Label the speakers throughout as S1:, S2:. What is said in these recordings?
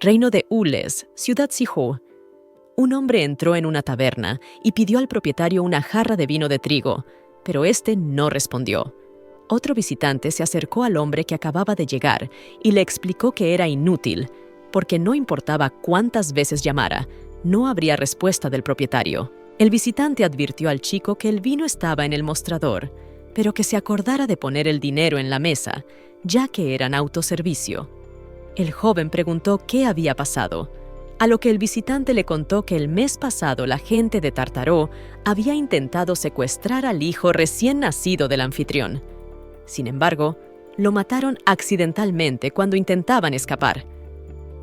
S1: reino de Ules, ciudad Sihó. Un hombre entró en una taberna y pidió al propietario una jarra de vino de trigo, pero éste no respondió. Otro visitante se acercó al hombre que acababa de llegar y le explicó que era inútil, porque no importaba cuántas veces llamara, no habría respuesta del propietario. El visitante advirtió al chico que el vino estaba en el mostrador, pero que se acordara de poner el dinero en la mesa, ya que eran autoservicio. El joven preguntó qué había pasado, a lo que el visitante le contó que el mes pasado la gente de Tartaró había intentado secuestrar al hijo recién nacido del anfitrión. Sin embargo, lo mataron accidentalmente cuando intentaban escapar.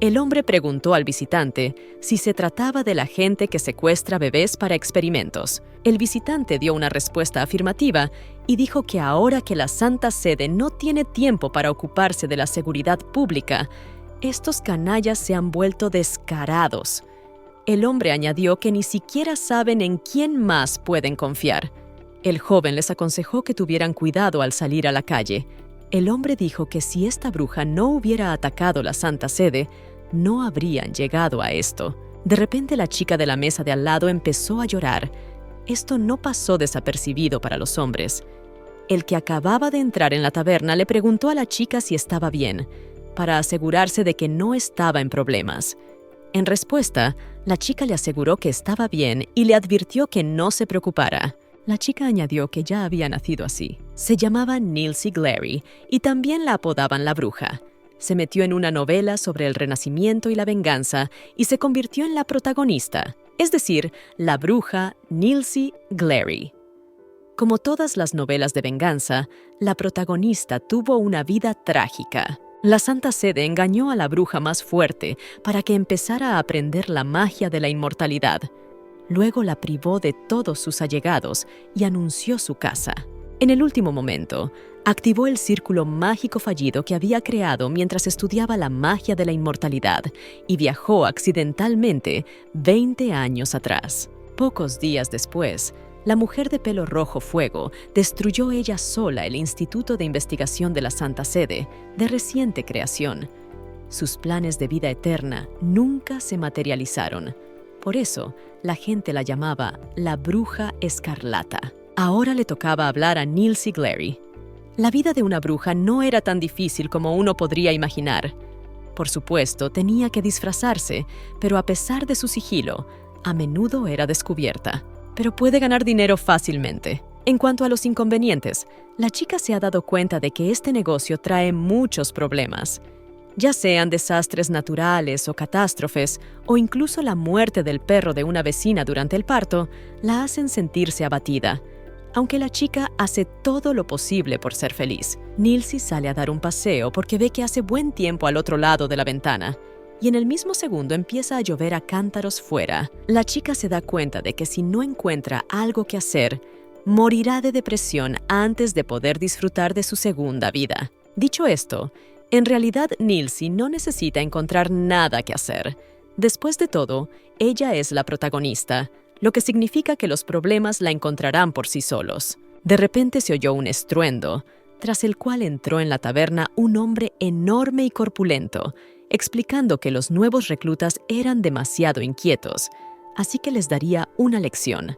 S1: El hombre preguntó al visitante si se trataba de la gente que secuestra bebés para experimentos. El visitante dio una respuesta afirmativa y dijo que ahora que la Santa Sede no tiene tiempo para ocuparse de la seguridad pública, estos canallas se han vuelto descarados. El hombre añadió que ni siquiera saben en quién más pueden confiar. El joven les aconsejó que tuvieran cuidado al salir a la calle. El hombre dijo que si esta bruja no hubiera atacado la Santa Sede, no habrían llegado a esto. De repente la chica de la mesa de al lado empezó a llorar. Esto no pasó desapercibido para los hombres. El que acababa de entrar en la taberna le preguntó a la chica si estaba bien, para asegurarse de que no estaba en problemas. En respuesta, la chica le aseguró que estaba bien y le advirtió que no se preocupara. La chica añadió que ya había nacido así. Se llamaba Nilsi Glary y también la apodaban la bruja. Se metió en una novela sobre el renacimiento y la venganza y se convirtió en la protagonista, es decir, la bruja Nilsi Glary. Como todas las novelas de venganza, la protagonista tuvo una vida trágica. La Santa Sede engañó a la bruja más fuerte para que empezara a aprender la magia de la inmortalidad. Luego la privó de todos sus allegados y anunció su casa. En el último momento, activó el círculo mágico fallido que había creado mientras estudiaba la magia de la inmortalidad y viajó accidentalmente 20 años atrás. Pocos días después, la mujer de pelo rojo fuego destruyó ella sola el Instituto de Investigación de la Santa Sede, de reciente creación. Sus planes de vida eterna nunca se materializaron. Por eso, la gente la llamaba la Bruja Escarlata. Ahora le tocaba hablar a Nilsi Glary. La vida de una bruja no era tan difícil como uno podría imaginar. Por supuesto, tenía que disfrazarse, pero a pesar de su sigilo, a menudo era descubierta. Pero puede ganar dinero fácilmente. En cuanto a los inconvenientes, la chica se ha dado cuenta de que este negocio trae muchos problemas. Ya sean desastres naturales o catástrofes, o incluso la muerte del perro de una vecina durante el parto, la hacen sentirse abatida. Aunque la chica hace todo lo posible por ser feliz. Nilsi sale a dar un paseo porque ve que hace buen tiempo al otro lado de la ventana. Y en el mismo segundo empieza a llover a cántaros fuera. La chica se da cuenta de que si no encuentra algo que hacer, morirá de depresión antes de poder disfrutar de su segunda vida. Dicho esto, en realidad Nilsi no necesita encontrar nada que hacer. Después de todo, ella es la protagonista, lo que significa que los problemas la encontrarán por sí solos. De repente se oyó un estruendo, tras el cual entró en la taberna un hombre enorme y corpulento, explicando que los nuevos reclutas eran demasiado inquietos, así que les daría una lección.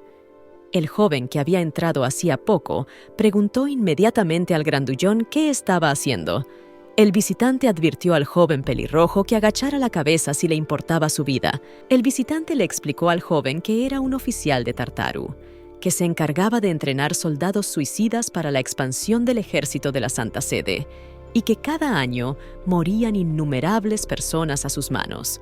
S1: El joven que había entrado hacía poco preguntó inmediatamente al grandullón qué estaba haciendo. El visitante advirtió al joven pelirrojo que agachara la cabeza si le importaba su vida. El visitante le explicó al joven que era un oficial de Tartaru, que se encargaba de entrenar soldados suicidas para la expansión del ejército de la Santa Sede, y que cada año morían innumerables personas a sus manos.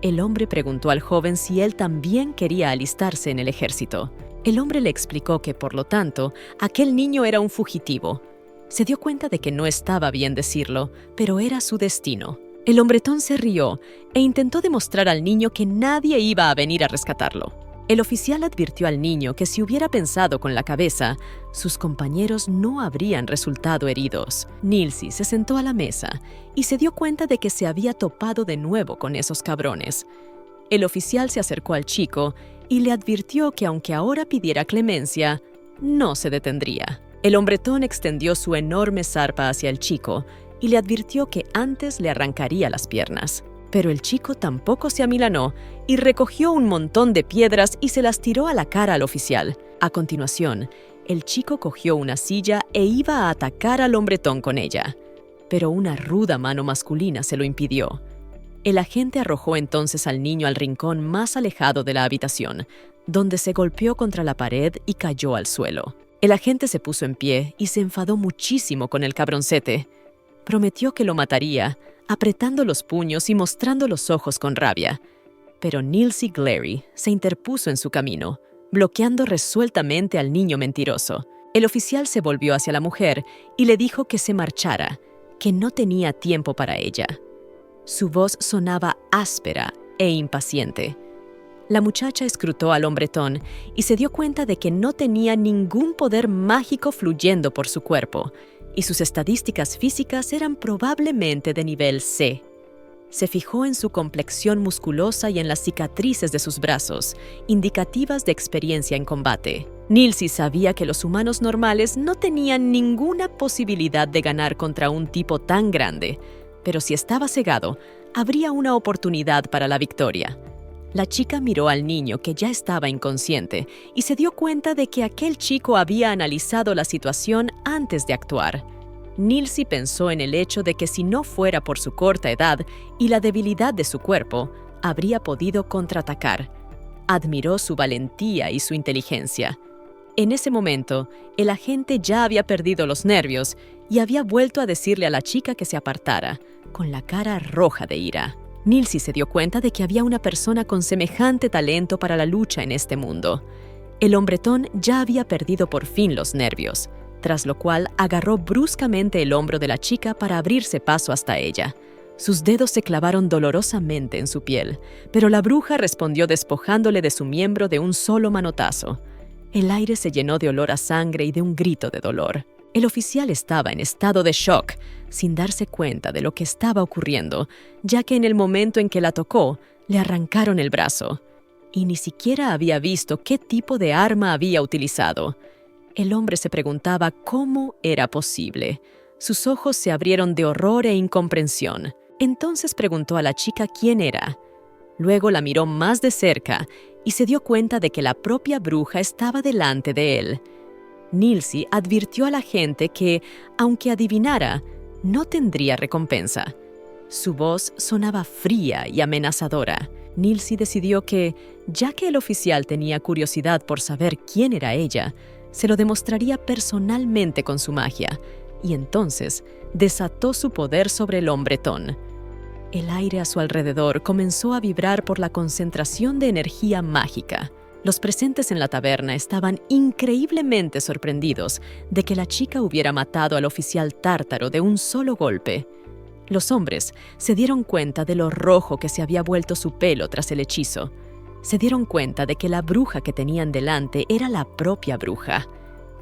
S1: El hombre preguntó al joven si él también quería alistarse en el ejército. El hombre le explicó que, por lo tanto, aquel niño era un fugitivo. Se dio cuenta de que no estaba bien decirlo, pero era su destino. El hombretón se rió e intentó demostrar al niño que nadie iba a venir a rescatarlo. El oficial advirtió al niño que si hubiera pensado con la cabeza, sus compañeros no habrían resultado heridos. Nilsi se sentó a la mesa y se dio cuenta de que se había topado de nuevo con esos cabrones. El oficial se acercó al chico y le advirtió que aunque ahora pidiera clemencia, no se detendría. El hombretón extendió su enorme zarpa hacia el chico y le advirtió que antes le arrancaría las piernas. Pero el chico tampoco se amilanó y recogió un montón de piedras y se las tiró a la cara al oficial. A continuación, el chico cogió una silla e iba a atacar al hombretón con ella, pero una ruda mano masculina se lo impidió. El agente arrojó entonces al niño al rincón más alejado de la habitación, donde se golpeó contra la pared y cayó al suelo. El agente se puso en pie y se enfadó muchísimo con el cabroncete. Prometió que lo mataría, apretando los puños y mostrando los ojos con rabia. Pero Nilsi Glary se interpuso en su camino, bloqueando resueltamente al niño mentiroso. El oficial se volvió hacia la mujer y le dijo que se marchara, que no tenía tiempo para ella. Su voz sonaba áspera e impaciente. La muchacha escrutó al hombretón y se dio cuenta de que no tenía ningún poder mágico fluyendo por su cuerpo, y sus estadísticas físicas eran probablemente de nivel C. Se fijó en su complexión musculosa y en las cicatrices de sus brazos, indicativas de experiencia en combate. Nilsi sabía que los humanos normales no tenían ninguna posibilidad de ganar contra un tipo tan grande, pero si estaba cegado, habría una oportunidad para la victoria. La chica miró al niño, que ya estaba inconsciente, y se dio cuenta de que aquel chico había analizado la situación antes de actuar. Nilsi pensó en el hecho de que si no fuera por su corta edad y la debilidad de su cuerpo, habría podido contraatacar. Admiró su valentía y su inteligencia. En ese momento, el agente ya había perdido los nervios y había vuelto a decirle a la chica que se apartara, con la cara roja de ira. Nilsi se dio cuenta de que había una persona con semejante talento para la lucha en este mundo. El hombretón ya había perdido por fin los nervios, tras lo cual agarró bruscamente el hombro de la chica para abrirse paso hasta ella. Sus dedos se clavaron dolorosamente en su piel, pero la bruja respondió despojándole de su miembro de un solo manotazo. El aire se llenó de olor a sangre y de un grito de dolor. El oficial estaba en estado de shock, sin darse cuenta de lo que estaba ocurriendo, ya que en el momento en que la tocó, le arrancaron el brazo, y ni siquiera había visto qué tipo de arma había utilizado. El hombre se preguntaba cómo era posible. Sus ojos se abrieron de horror e incomprensión. Entonces preguntó a la chica quién era. Luego la miró más de cerca y se dio cuenta de que la propia bruja estaba delante de él. Nilsi advirtió a la gente que, aunque adivinara, no tendría recompensa. Su voz sonaba fría y amenazadora. Nilsi decidió que, ya que el oficial tenía curiosidad por saber quién era ella, se lo demostraría personalmente con su magia, y entonces desató su poder sobre el hombretón. El aire a su alrededor comenzó a vibrar por la concentración de energía mágica. Los presentes en la taberna estaban increíblemente sorprendidos de que la chica hubiera matado al oficial tártaro de un solo golpe. Los hombres se dieron cuenta de lo rojo que se había vuelto su pelo tras el hechizo. Se dieron cuenta de que la bruja que tenían delante era la propia bruja.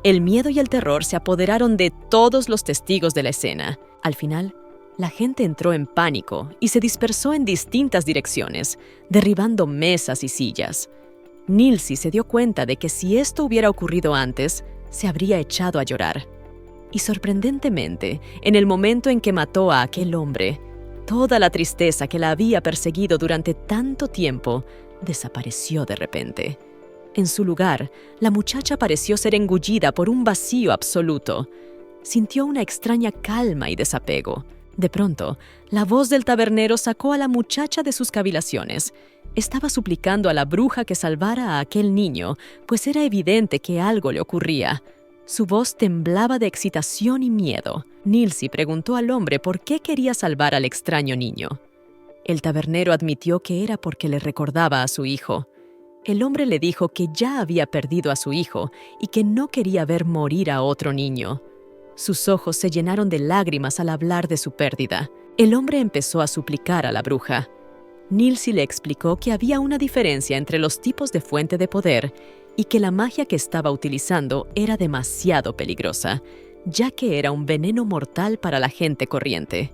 S1: El miedo y el terror se apoderaron de todos los testigos de la escena. Al final, la gente entró en pánico y se dispersó en distintas direcciones, derribando mesas y sillas. Nilsi se dio cuenta de que si esto hubiera ocurrido antes, se habría echado a llorar. Y sorprendentemente, en el momento en que mató a aquel hombre, toda la tristeza que la había perseguido durante tanto tiempo desapareció de repente. En su lugar, la muchacha pareció ser engullida por un vacío absoluto. Sintió una extraña calma y desapego. De pronto, la voz del tabernero sacó a la muchacha de sus cavilaciones. Estaba suplicando a la bruja que salvara a aquel niño, pues era evidente que algo le ocurría. Su voz temblaba de excitación y miedo. Nilsi preguntó al hombre por qué quería salvar al extraño niño. El tabernero admitió que era porque le recordaba a su hijo. El hombre le dijo que ya había perdido a su hijo y que no quería ver morir a otro niño. Sus ojos se llenaron de lágrimas al hablar de su pérdida. El hombre empezó a suplicar a la bruja. Nilsi le explicó que había una diferencia entre los tipos de fuente de poder y que la magia que estaba utilizando era demasiado peligrosa, ya que era un veneno mortal para la gente corriente.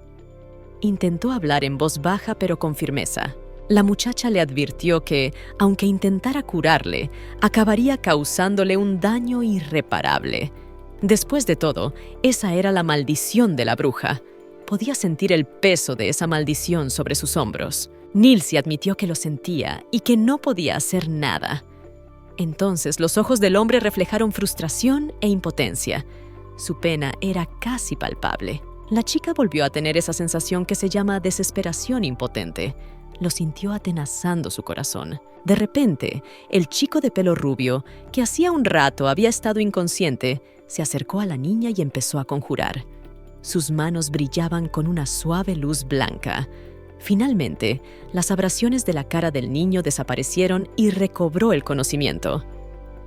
S1: Intentó hablar en voz baja pero con firmeza. La muchacha le advirtió que, aunque intentara curarle, acabaría causándole un daño irreparable. Después de todo, esa era la maldición de la bruja. Podía sentir el peso de esa maldición sobre sus hombros. Nilsi admitió que lo sentía y que no podía hacer nada. Entonces los ojos del hombre reflejaron frustración e impotencia. Su pena era casi palpable. La chica volvió a tener esa sensación que se llama desesperación impotente. Lo sintió atenazando su corazón. De repente, el chico de pelo rubio, que hacía un rato había estado inconsciente, se acercó a la niña y empezó a conjurar. Sus manos brillaban con una suave luz blanca. Finalmente, las abrasiones de la cara del niño desaparecieron y recobró el conocimiento.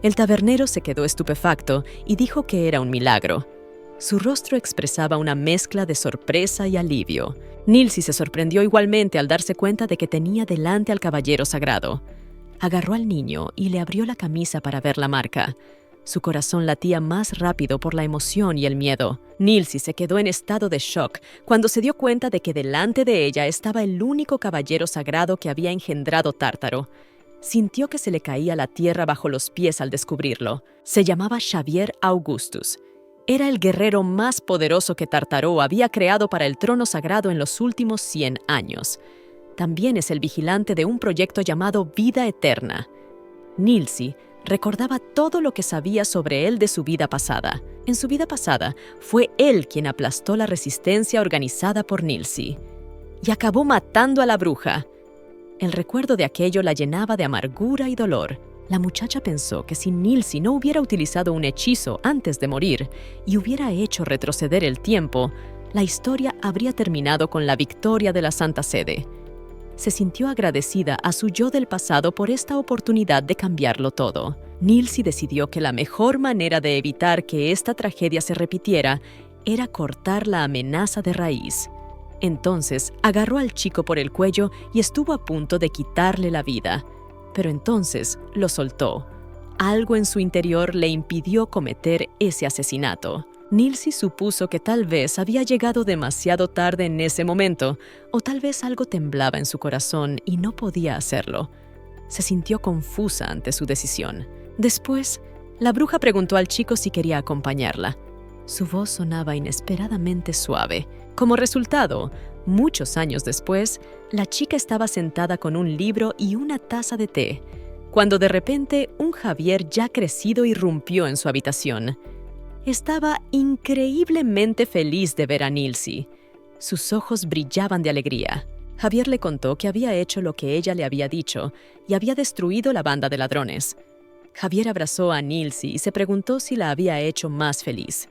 S1: El tabernero se quedó estupefacto y dijo que era un milagro. Su rostro expresaba una mezcla de sorpresa y alivio. Nilsi se sorprendió igualmente al darse cuenta de que tenía delante al caballero sagrado. Agarró al niño y le abrió la camisa para ver la marca. Su corazón latía más rápido por la emoción y el miedo. Nilsi se quedó en estado de shock cuando se dio cuenta de que delante de ella estaba el único caballero sagrado que había engendrado Tártaro. Sintió que se le caía la tierra bajo los pies al descubrirlo. Se llamaba Xavier Augustus. Era el guerrero más poderoso que Tártaro había creado para el trono sagrado en los últimos 100 años. También es el vigilante de un proyecto llamado Vida Eterna. Nilsi recordaba todo lo que sabía sobre él de su vida pasada. En su vida pasada, fue él quien aplastó la resistencia organizada por Nilsi y acabó matando a la bruja. El recuerdo de aquello la llenaba de amargura y dolor. La muchacha pensó que si Nilsi no hubiera utilizado un hechizo antes de morir y hubiera hecho retroceder el tiempo, la historia habría terminado con la victoria de la Santa Sede. Se sintió agradecida a su yo del pasado por esta oportunidad de cambiarlo todo. Nilsi decidió que la mejor manera de evitar que esta tragedia se repitiera era cortar la amenaza de raíz. Entonces agarró al chico por el cuello y estuvo a punto de quitarle la vida. Pero entonces lo soltó. Algo en su interior le impidió cometer ese asesinato. Nilsi supuso que tal vez había llegado demasiado tarde en ese momento, o tal vez algo temblaba en su corazón y no podía hacerlo. Se sintió confusa ante su decisión. Después, la bruja preguntó al chico si quería acompañarla. Su voz sonaba inesperadamente suave. Como resultado, muchos años después, la chica estaba sentada con un libro y una taza de té, cuando de repente un Javier ya crecido irrumpió en su habitación. Estaba increíblemente feliz de ver a Nilsi. Sus ojos brillaban de alegría. Javier le contó que había hecho lo que ella le había dicho y había destruido la banda de ladrones. Javier abrazó a Nilsi y se preguntó si la había hecho más feliz.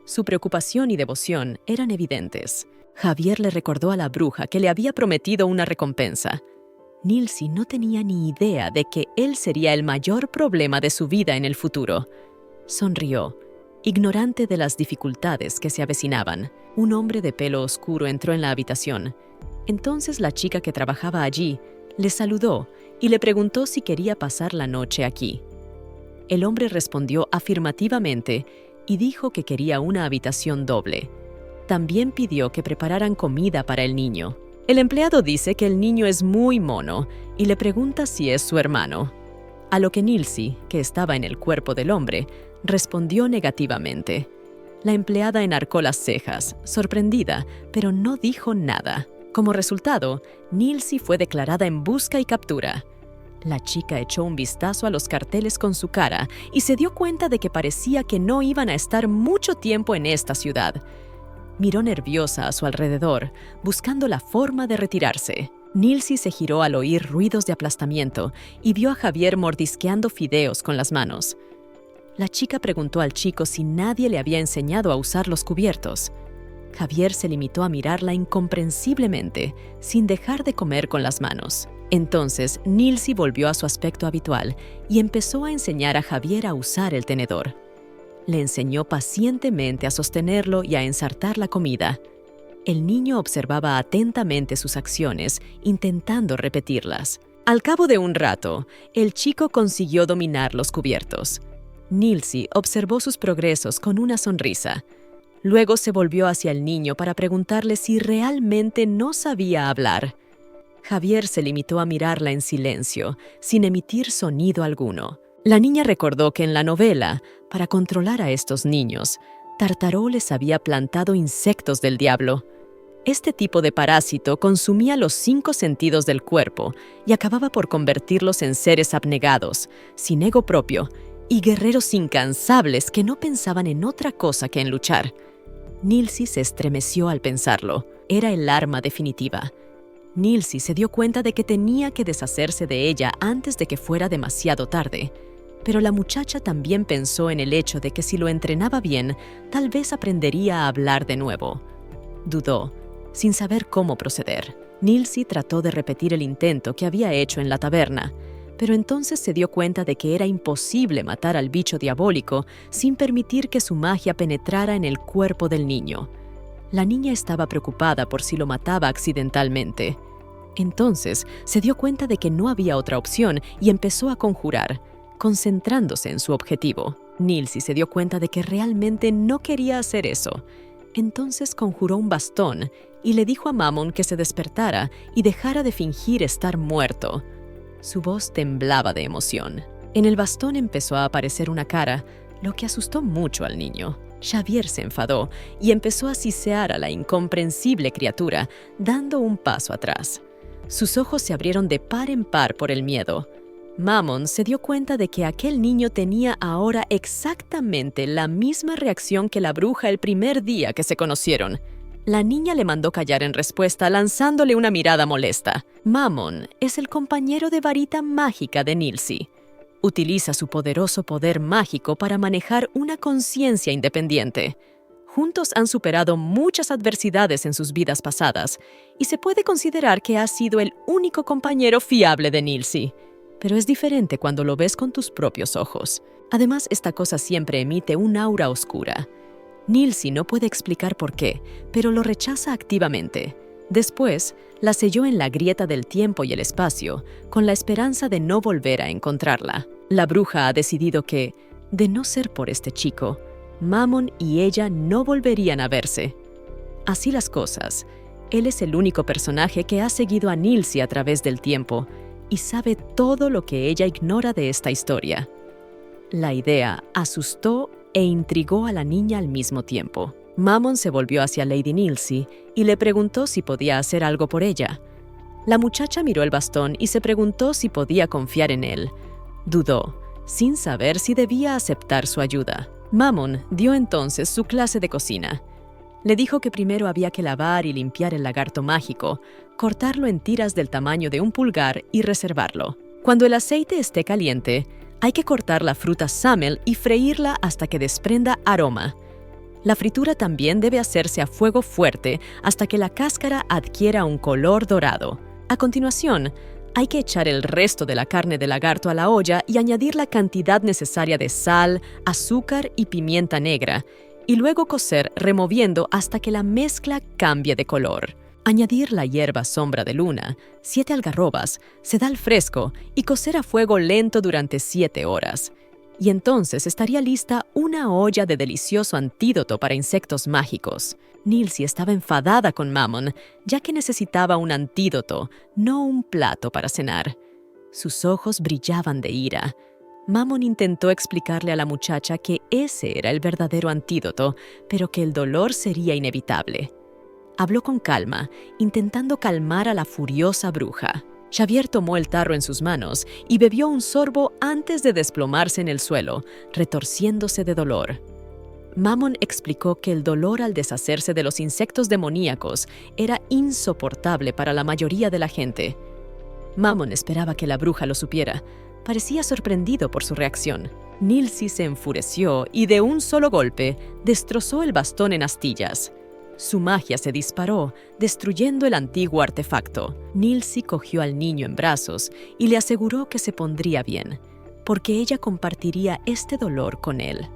S1: Su preocupación y devoción eran evidentes. Javier le recordó a la bruja que le había prometido una recompensa. Nilsi no tenía ni idea de que él sería el mayor problema de su vida en el futuro. Sonrió, ignorante de las dificultades que se avecinaban. Un hombre de pelo oscuro entró en la habitación. Entonces la chica que trabajaba allí le saludó y le preguntó si quería pasar la noche aquí. El hombre respondió afirmativamente y dijo que quería una habitación doble. También pidió que prepararan comida para el niño. El empleado dice que el niño es muy mono y le pregunta si es su hermano. A lo que Nilsi, que estaba en el cuerpo del hombre, respondió negativamente. La empleada enarcó las cejas, sorprendida, pero no dijo nada. Como resultado, Nilsi fue declarada en busca y captura. La chica echó un vistazo a los carteles con su cara y se dio cuenta de que parecía que no iban a estar mucho tiempo en esta ciudad. Miró nerviosa a su alrededor, buscando la forma de retirarse. Nilsi se giró al oír ruidos de aplastamiento y vio a Javier mordisqueando fideos con las manos. La chica preguntó al chico si nadie le había enseñado a usar los cubiertos. Javier se limitó a mirarla incomprensiblemente, sin dejar de comer con las manos. Entonces, Nilsi volvió a su aspecto habitual y empezó a enseñar a Javier a usar el tenedor. Le enseñó pacientemente a sostenerlo y a ensartar la comida. El niño observaba atentamente sus acciones, intentando repetirlas. Al cabo de un rato, el chico consiguió dominar los cubiertos. Nilsi observó sus progresos con una sonrisa. Luego se volvió hacia el niño para preguntarle si realmente no sabía hablar. Javier se limitó a mirarla en silencio, sin emitir sonido alguno. La niña recordó que en la novela, para controlar a estos niños, Tártaro les había plantado insectos del diablo. Este tipo de parásito consumía los 5 sentidos del cuerpo y acababa por convertirlos en seres abnegados, sin ego propio, y guerreros incansables que no pensaban en otra cosa que en luchar. Nilsi se estremeció al pensarlo. Era el arma definitiva. Nilsi se dio cuenta de que tenía que deshacerse de ella antes de que fuera demasiado tarde. Pero la muchacha también pensó en el hecho de que si lo entrenaba bien, tal vez aprendería a hablar de nuevo. Dudó, sin saber cómo proceder. Nilsi trató de repetir el intento que había hecho en la taberna, pero entonces se dio cuenta de que era imposible matar al bicho diabólico sin permitir que su magia penetrara en el cuerpo del niño. La niña estaba preocupada por si lo mataba accidentalmente. Entonces se dio cuenta de que no había otra opción y empezó a conjurar, concentrándose en su objetivo. Nilsi se dio cuenta de que realmente no quería hacer eso. Entonces conjuró un bastón y le dijo a Mammon que se despertara y dejara de fingir estar muerto. Su voz temblaba de emoción. En el bastón empezó a aparecer una cara, lo que asustó mucho al niño. Xavier se enfadó y empezó a sisear a la incomprensible criatura, dando un paso atrás. Sus ojos se abrieron de par en par por el miedo. Mammon se dio cuenta de que aquel niño tenía ahora exactamente la misma reacción que la bruja el primer día que se conocieron. La niña le mandó callar en respuesta, lanzándole una mirada molesta. Mammon es el compañero de varita mágica de Nilsi. Utiliza su poderoso poder mágico para manejar una conciencia independiente. Juntos han superado muchas adversidades en sus vidas pasadas, y se puede considerar que ha sido el único compañero fiable de Nilsi. Pero es diferente cuando lo ves con tus propios ojos. Además, esta cosa siempre emite un aura oscura. Nilsi no puede explicar por qué, pero lo rechaza activamente. Después, la selló en la grieta del tiempo y el espacio, con la esperanza de no volver a encontrarla. La bruja ha decidido que, de no ser por este chico, Mammon y ella no volverían a verse. Así las cosas, él es el único personaje que ha seguido a Nilsi a través del tiempo y sabe todo lo que ella ignora de esta historia. La idea asustó e intrigó a la niña al mismo tiempo. Mammon se volvió hacia Lady Nilsi y le preguntó si podía hacer algo por ella. La muchacha miró el bastón y se preguntó si podía confiar en él. Dudó, sin saber si debía aceptar su ayuda. Mammon dio entonces su clase de cocina. Le dijo que primero había que lavar y limpiar el lagarto mágico, cortarlo en tiras del tamaño de un pulgar y reservarlo. Cuando el aceite esté caliente, hay que cortar la fruta samel y freírla hasta que desprenda aroma. La fritura también debe hacerse a fuego fuerte hasta que la cáscara adquiera un color dorado. A continuación, hay que echar el resto de la carne de lagarto a la olla y añadir la cantidad necesaria de sal, azúcar y pimienta negra, y luego cocer removiendo hasta que la mezcla cambie de color. Añadir la hierba sombra de luna, 7 algarrobas, sedal fresco y cocer a fuego lento durante 7 horas. Y entonces estaría lista una olla de delicioso antídoto para insectos mágicos. Nilsi estaba enfadada con Mammon, ya que necesitaba un antídoto, no un plato para cenar. Sus ojos brillaban de ira. Mammon intentó explicarle a la muchacha que ese era el verdadero antídoto, pero que el dolor sería inevitable. Habló con calma, intentando calmar a la furiosa bruja. Xavier tomó el tarro en sus manos y bebió un sorbo antes de desplomarse en el suelo, retorciéndose de dolor. Mammon explicó que el dolor al deshacerse de los insectos demoníacos era insoportable para la mayoría de la gente. Mammon esperaba que la bruja lo supiera. Parecía sorprendido por su reacción. Nilsi se enfureció y de un solo golpe destrozó el bastón en astillas. Su magia se disparó, destruyendo el antiguo artefacto. Nilsi cogió al niño en brazos y le aseguró que se pondría bien, porque ella compartiría este dolor con él.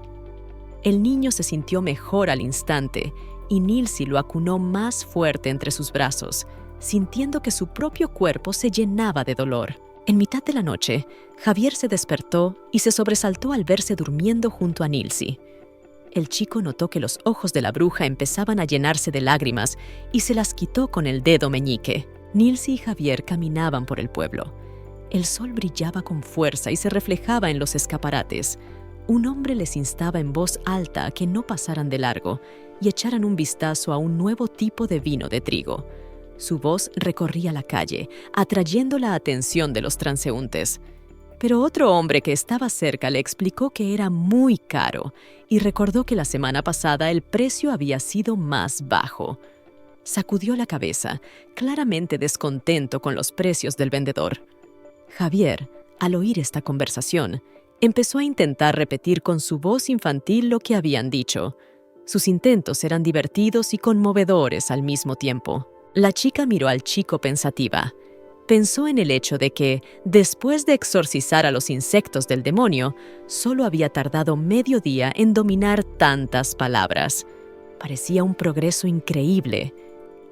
S1: El niño se sintió mejor al instante y Nilsi lo acunó más fuerte entre sus brazos, sintiendo que su propio cuerpo se llenaba de dolor. En mitad de la noche, Xavier se despertó y se sobresaltó al verse durmiendo junto a Nilsi. El chico notó que los ojos de la bruja empezaban a llenarse de lágrimas y se las quitó con el dedo meñique. Nilsi y Xavier caminaban por el pueblo. El sol brillaba con fuerza y se reflejaba en los escaparates. un hombre les instaba en voz alta a que no pasaran de largo y echaran un vistazo a un nuevo tipo de vino de trigo. Su voz recorría la calle, atrayendo la atención de los transeúntes. Pero otro hombre que estaba cerca le explicó que era muy caro y recordó que la semana pasada el precio había sido más bajo. Sacudió la cabeza, claramente descontento con los precios del vendedor. Javier, al oír esta conversación, empezó a intentar repetir con su voz infantil lo que habían dicho. Sus intentos eran divertidos y conmovedores al mismo tiempo. La chica miró al chico pensativa. Pensó en el hecho de que, después de exorcizar a los insectos del demonio, solo había tardado medio día en dominar tantas palabras. Parecía un progreso increíble.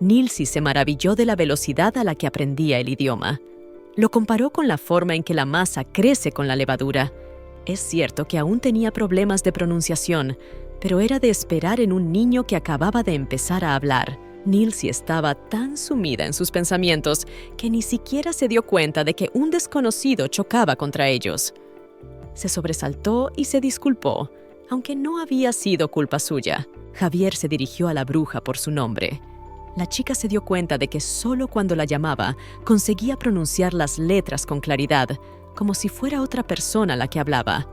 S1: Nilsi se maravilló de la velocidad a la que aprendía el idioma. Lo comparó con la forma en que la masa crece con la levadura. Es cierto que aún tenía problemas de pronunciación, pero era de esperar en un niño que acababa de empezar a hablar. Nilsi estaba tan sumida en sus pensamientos que ni siquiera se dio cuenta de que un desconocido chocaba contra ellos. Se sobresaltó y se disculpó, aunque no había sido culpa suya. Javier se dirigió a la bruja por su nombre. La chica se dio cuenta de que solo cuando la llamaba conseguía pronunciar las letras con claridad, como si fuera otra persona la que hablaba.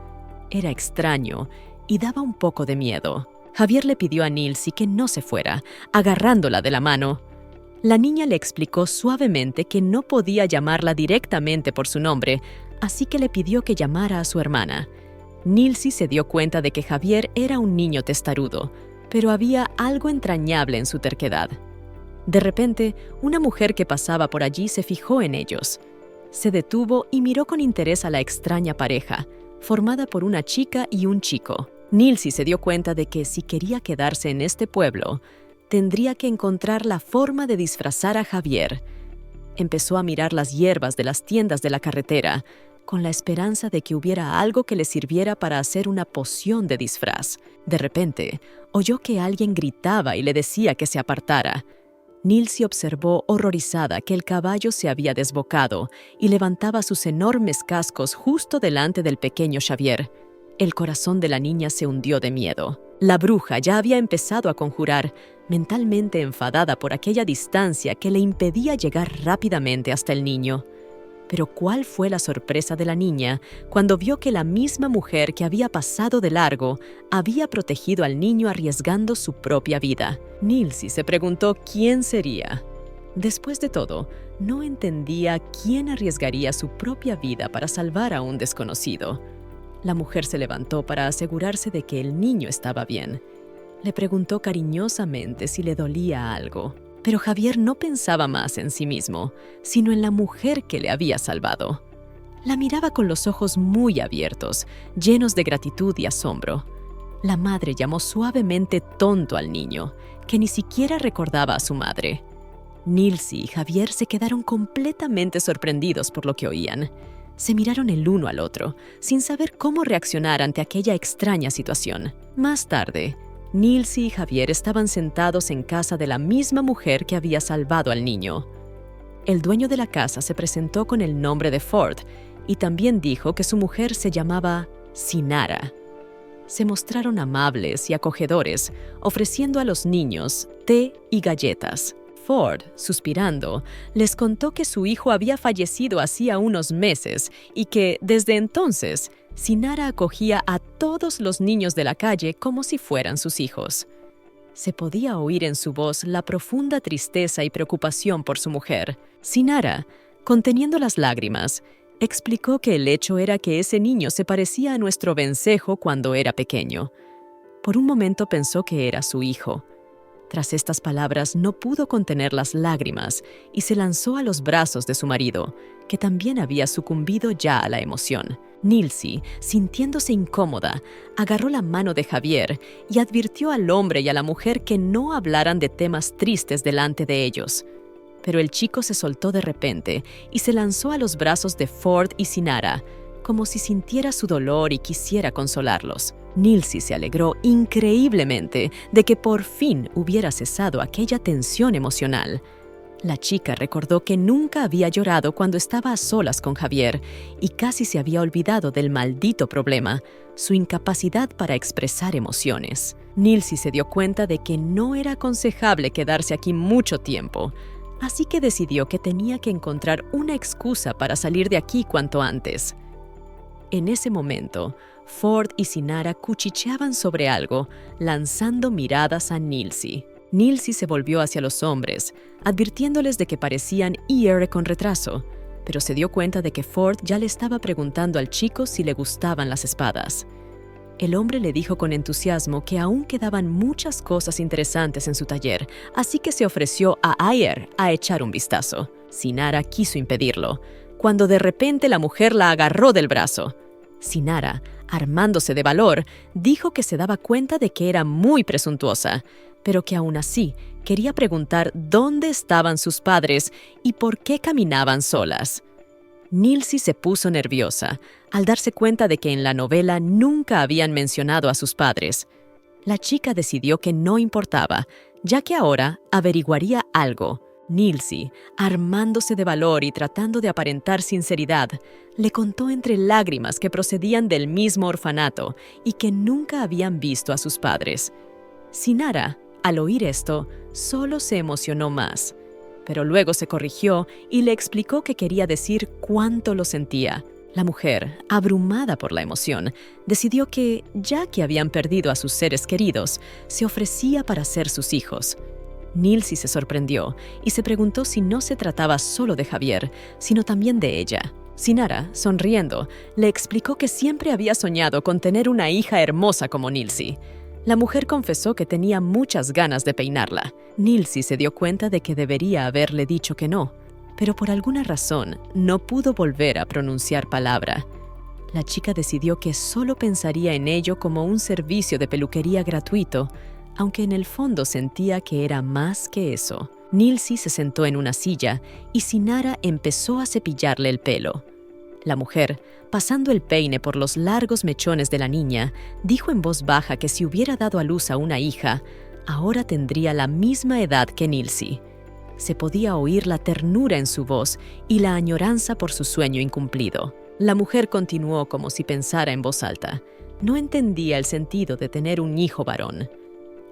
S1: Era extraño y daba un poco de miedo. Javier le pidió a Nilsi que no se fuera, agarrándola de la mano. La niña le explicó suavemente que no podía llamarla directamente por su nombre, así que le pidió que llamara a su hermana. Nilsi se dio cuenta de que Javier era un niño testarudo, pero había algo entrañable en su terquedad. De repente, una mujer que pasaba por allí se fijó en ellos. Se detuvo y miró con interés a la extraña pareja, formada por una chica y un chico. Nilsi se dio cuenta de que si quería quedarse en este pueblo, tendría que encontrar la forma de disfrazar a Javier. Empezó a mirar las hierbas de las tiendas de la carretera, con la esperanza de que hubiera algo que le sirviera para hacer una poción de disfraz. De repente, oyó que alguien gritaba y le decía que se apartara. Nilsi observó horrorizada que el caballo se había desbocado y levantaba sus enormes cascos justo delante del pequeño Xavier. El corazón de la niña se hundió de miedo. La bruja ya había empezado a conjurar, mentalmente enfadada por aquella distancia que le impedía llegar rápidamente hasta el niño. Pero ¿cuál fue la sorpresa de la niña cuando vio que la misma mujer que había pasado de largo había protegido al niño arriesgando su propia vida? Nilsi se preguntó quién sería. Después de todo, no entendía quién arriesgaría su propia vida para salvar a un desconocido. La mujer se levantó para asegurarse de que el niño estaba bien. Le preguntó cariñosamente si le dolía algo. Pero Javier no pensaba más en sí mismo, sino en la mujer que le había salvado. La miraba con los ojos muy abiertos, llenos de gratitud y asombro. La madre llamó suavemente tonto al niño, que ni siquiera recordaba a su madre. Nilsi y Javier se quedaron completamente sorprendidos por lo que oían. Se miraron el uno al otro, sin saber cómo reaccionar ante aquella extraña situación. Más tarde, Nilsi y Javier estaban sentados en casa de la misma mujer que había salvado al niño. El dueño de la casa se presentó con el nombre de Ford y también dijo que su mujer se llamaba Sinara. Se mostraron amables y acogedores, ofreciendo a los niños té y galletas. Ford, suspirando, les contó que su hijo había fallecido hacía unos meses y que, desde entonces, Sinara acogía a todos los niños de la calle como si fueran sus hijos. Se podía oír en su voz la profunda tristeza y preocupación por su mujer. Sinara, conteniendo las lágrimas, explicó que el hecho era que ese niño se parecía a nuestro vencejo cuando era pequeño. Por un momento pensó que era su hijo. Tras estas palabras no pudo contener las lágrimas y se lanzó a los brazos de su marido, que también había sucumbido ya a la emoción. Nilsi, sintiéndose incómoda, agarró la mano de Javier y advirtió al hombre y a la mujer que no hablaran de temas tristes delante de ellos. Pero el chico se soltó de repente y se lanzó a los brazos de Ford y Sinara, como si sintiera su dolor y quisiera consolarlos. Nilsi se alegró increíblemente de que por fin hubiera cesado aquella tensión emocional. La chica recordó que nunca había llorado cuando estaba a solas con Javier y casi se había olvidado del maldito problema, su incapacidad para expresar emociones. Nilsi se dio cuenta de que no era aconsejable quedarse aquí mucho tiempo, así que decidió que tenía que encontrar una excusa para salir de aquí cuanto antes. En ese momento, Ford y Sinara cuchicheaban sobre algo, lanzando miradas a Nilsi. Nilsi se volvió hacia los hombres, advirtiéndoles de que parecían ir con retraso, pero se dio cuenta de que Ford ya le estaba preguntando al chico si le gustaban las espadas. El hombre le dijo con entusiasmo que aún quedaban muchas cosas interesantes en su taller, así que se ofreció a Ayer a echar un vistazo. Sinara quiso impedirlo, cuando de repente la mujer la agarró del brazo. Sinara, armándose de valor, dijo que se daba cuenta de que era muy presuntuosa, pero que aún así quería preguntar dónde estaban sus padres y por qué caminaban solas. Nilsi se puso nerviosa al darse cuenta de que en la novela nunca habían mencionado a sus padres. La chica decidió que no importaba, ya que ahora averiguaría algo. Nilsi, armándose de valor y tratando de aparentar sinceridad, le contó entre lágrimas que procedían del mismo orfanato y que nunca habían visto a sus padres. Sinara, al oír esto, solo se emocionó más, pero luego se corrigió y le explicó que quería decir cuánto lo sentía. La mujer, abrumada por la emoción, decidió que, ya que habían perdido a sus seres queridos, se ofrecía para ser sus hijos. Nilsi se sorprendió y se preguntó si no se trataba solo de Javier, sino también de ella. Sinara, sonriendo, le explicó que siempre había soñado con tener una hija hermosa como Nilsi. La mujer confesó que tenía muchas ganas de peinarla. Nilsi se dio cuenta de que debería haberle dicho que no, pero por alguna razón no pudo volver a pronunciar palabra. La chica decidió que solo pensaría en ello como un servicio de peluquería gratuito, aunque en el fondo sentía que era más que eso. Nilsi se sentó en una silla y Sinara empezó a cepillarle el pelo. La mujer, pasando el peine por los largos mechones de la niña, dijo en voz baja que si hubiera dado a luz a una hija, ahora tendría la misma edad que Nilsi. Se podía oír la ternura en su voz y la añoranza por su sueño incumplido. La mujer continuó como si pensara en voz alta. No entendía el sentido de tener un hijo varón.